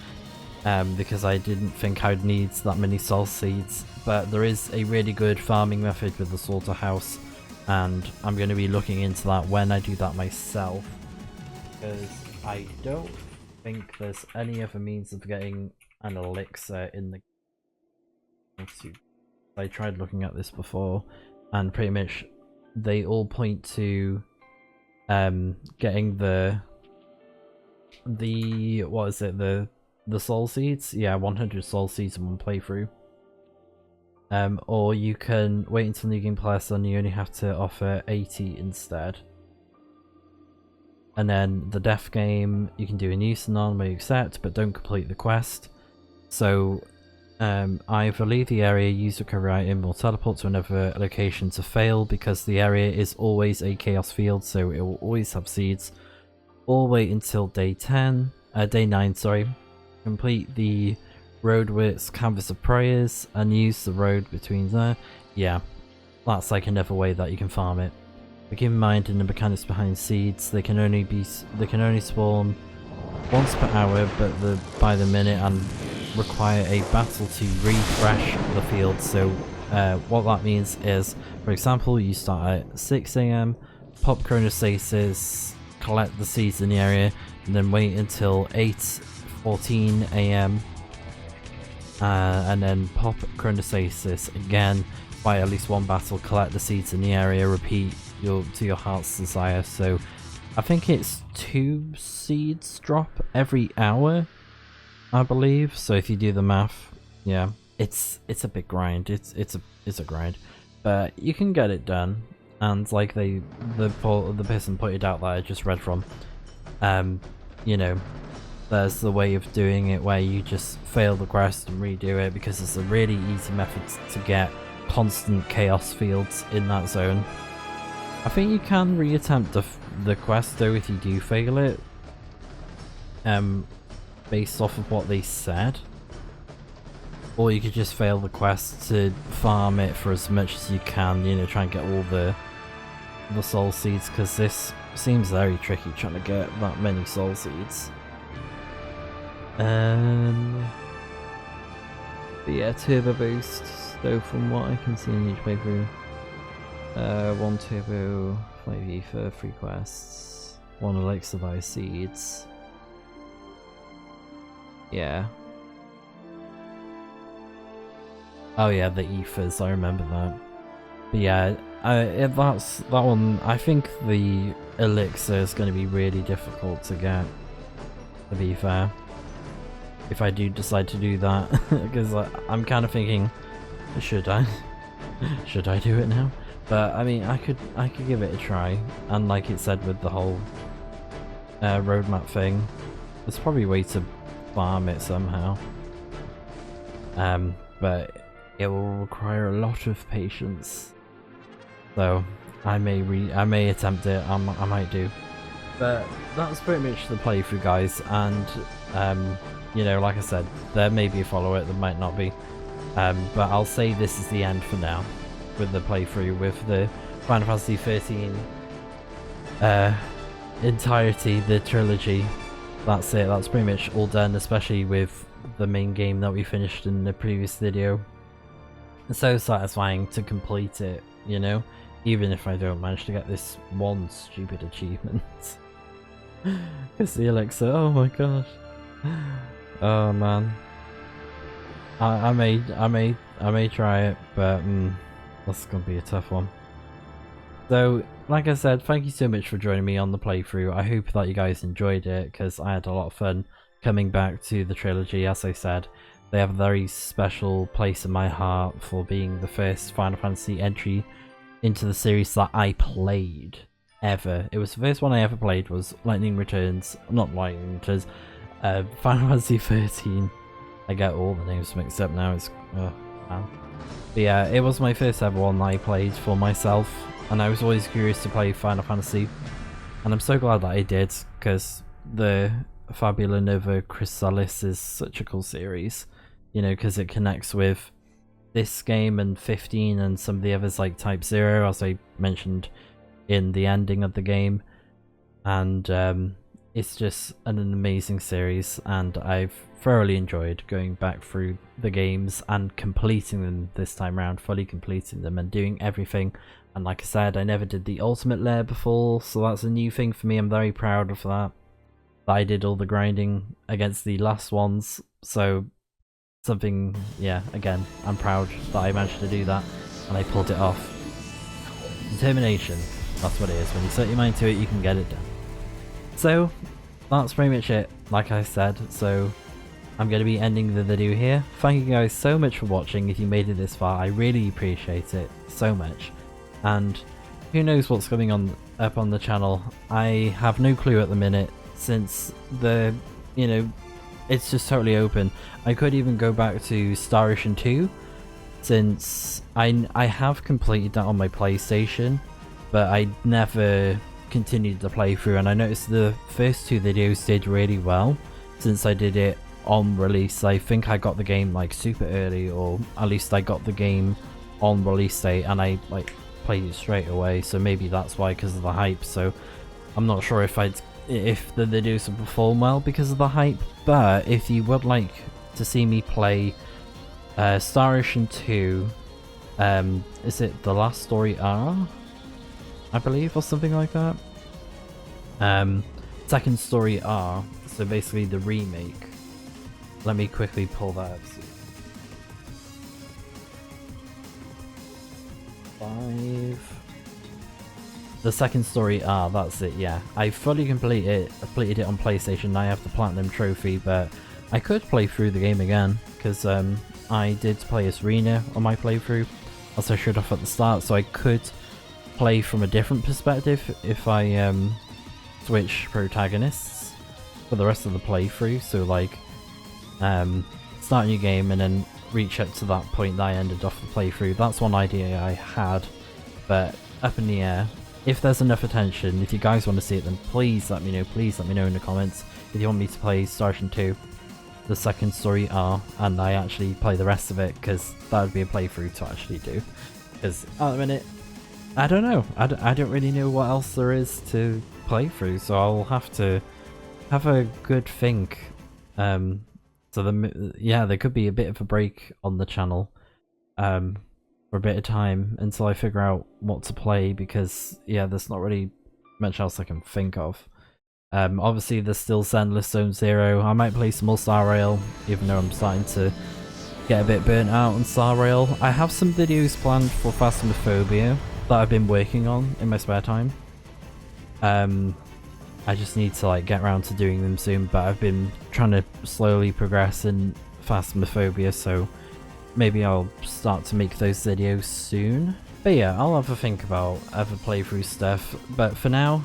because I didn't think I'd need that many soul seeds. But there is a really good farming method with the slaughterhouse, and I'm going to be looking into that when I do that myself, because I don't think there's any other means of getting an elixir in the... I tried looking at this before, and pretty much they all point to getting the what is it, the soul seeds? Yeah, 100 soul seeds in one playthrough. Or you can wait until New Game Plus and you only have to offer 80 instead. And then the death game, you can do a new Synon where you accept but don't complete the quest. So either leave the area, use the recovery item, or teleport to another location to fail, because the area is always a chaos field, so it will always have seeds. Or wait until day 9, sorry. Complete the road with Canvas of Prayers and use the road between there. Yeah, that's like another way that you can farm it. But keep in mind, in the mechanics behind seeds, they can only spawn once per hour, but by the minute, and require a battle to refresh the field. So what that means is, for example, you start at 6 AM, pop chronostasis, collect the seeds in the area, and then wait until 8:14 AM, and then pop chronostasis again, by at least one battle, collect the seeds in the area, repeat to your heart's desire. So I think it's 2 seeds drop every hour, I believe. So if you do the math, yeah, it's a big grind. It's a grind, but you can get it done. And like the person pointed out that I just read from, you know, there's the way of doing it where you just fail the quest and redo it, because it's a really easy method to get constant chaos fields in that zone. I think you can reattempt the quest though if you do fail it, based off of what they said. Or you could just fail the quest to farm it for as much as you can, you know, try and get all the soul seeds, because this seems very tricky trying to get that many soul seeds. But yeah, turbo boost, so from what I can see in each playthrough, 1 turbo, 5 ether, 3 quests, 1 elixir by seeds. Yeah. Oh yeah, the ethers, I remember that. But yeah, that's that one. I think the elixir is going to be really difficult to get, to be fair, if I do decide to do that, because I'm kind of thinking, should I do it now? But I mean, I could give it a try, and like it said with the whole roadmap thing, there's probably a way to farm it somehow. But it will require a lot of patience. So I may attempt it. I might do. But that's pretty much the playthrough, guys. And you know, like I said, there may be a follow-up, there might not be. But I'll say this is the end for now with the playthrough, with the Final Fantasy XIII entirety, the trilogy. That's it. That's pretty much all done, especially with the main game that we finished in the previous video. It's so satisfying to complete it, you know, even if I don't manage to get this one stupid achievement. Because the elixir, oh my gosh. Oh man. I may try it, but that's gonna be a tough one. So, like I said, thank you so much for joining me on the playthrough. I hope that you guys enjoyed it, because I had a lot of fun coming back to the trilogy. As I said, they have a very special place in my heart for being the first Final Fantasy entry into the series that I played ever. It was the first one I ever played, was Final Fantasy XIII. I get all the names mixed up now, it's man. But yeah, it was my first ever one that I played for myself, and I was always curious to play Final Fantasy, and I'm so glad that I did, because the Fabula Nova Chrysalis is such a cool series, you know, because it connects with this game and 15 and some of the others like Type 0, as I mentioned in the ending of the game. And it's just an amazing series, and I've thoroughly enjoyed going back through the games and completing them this time around, fully completing them and doing everything. And like I said, I never did the ultimate lair before, so that's a new thing for me. I'm very proud of that that I did all the grinding against the last ones, so something, yeah, again, I'm proud that I managed to do that, and I pulled it off. Determination, that's what it is. When you set your mind to it, you can get it done. So, that's pretty much it, like I said, so I'm going to be ending the video here. Thank you guys so much for watching. If you made it this far, I really appreciate it so much. And who knows what's coming up on the channel. I have no clue at the minute, since the, you know, it's just totally open. I could even go back to Star Ocean 2, since I have completed that on my PlayStation, but I never continued the playthrough, and I noticed the first two videos did really well since I did it on release. I think I got the game like super early, or at least I got the game on release date and I like played it straight away, so maybe that's why, because of the hype. So I'm not sure if the videos will perform well because of the hype, but if you would like to see me play Star Ocean 2, is it The Last Story R, I believe, or something like that? Second Story R, so basically the remake. Let me quickly pull that up. 5. The Second Story R, that's it, yeah. I fully completed it on PlayStation. I have the Platinum Trophy, but I could play through the game again, because I did play as Rena on my playthrough, as I showed off at the start, so I could play from a different perspective if I switch protagonists for the rest of the playthrough. So like, start a new game and then reach up to that point that I ended off the playthrough. That's one idea I had, but up in the air. If there's enough attention, if you guys want to see it, then please let me know. Please let me know in the comments if you want me to play Star Ocean 2, the Second Story R, and I actually play the rest of it, because that would be a playthrough to actually do. Because at the minute, I don't know. I don't really know what else there is to play through, so I'll have to have a good think. Yeah, there could be a bit of a break on the channel for a bit of time until I figure out what to play, because yeah, there's not really much else I can think of. Obviously there's still Sendless Zone Zero. I might play some more Star Rail, even though I'm starting to get a bit burnt out on Star Rail. I have some videos planned for Phasmophobia that I've been working on in my spare time. I just need to like get around to doing them soon, but I've been trying to slowly progress in Phasmophobia, so maybe I'll start to make those videos soon. But yeah, I'll have a think about other playthrough stuff, but for now,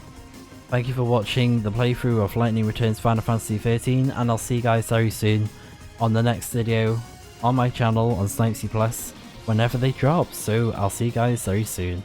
thank you for watching the playthrough of Lightning Returns Final Fantasy XIII, and I'll see you guys very soon on the next video on my channel on Snipezy Plus whenever they drop, so I'll see you guys very soon.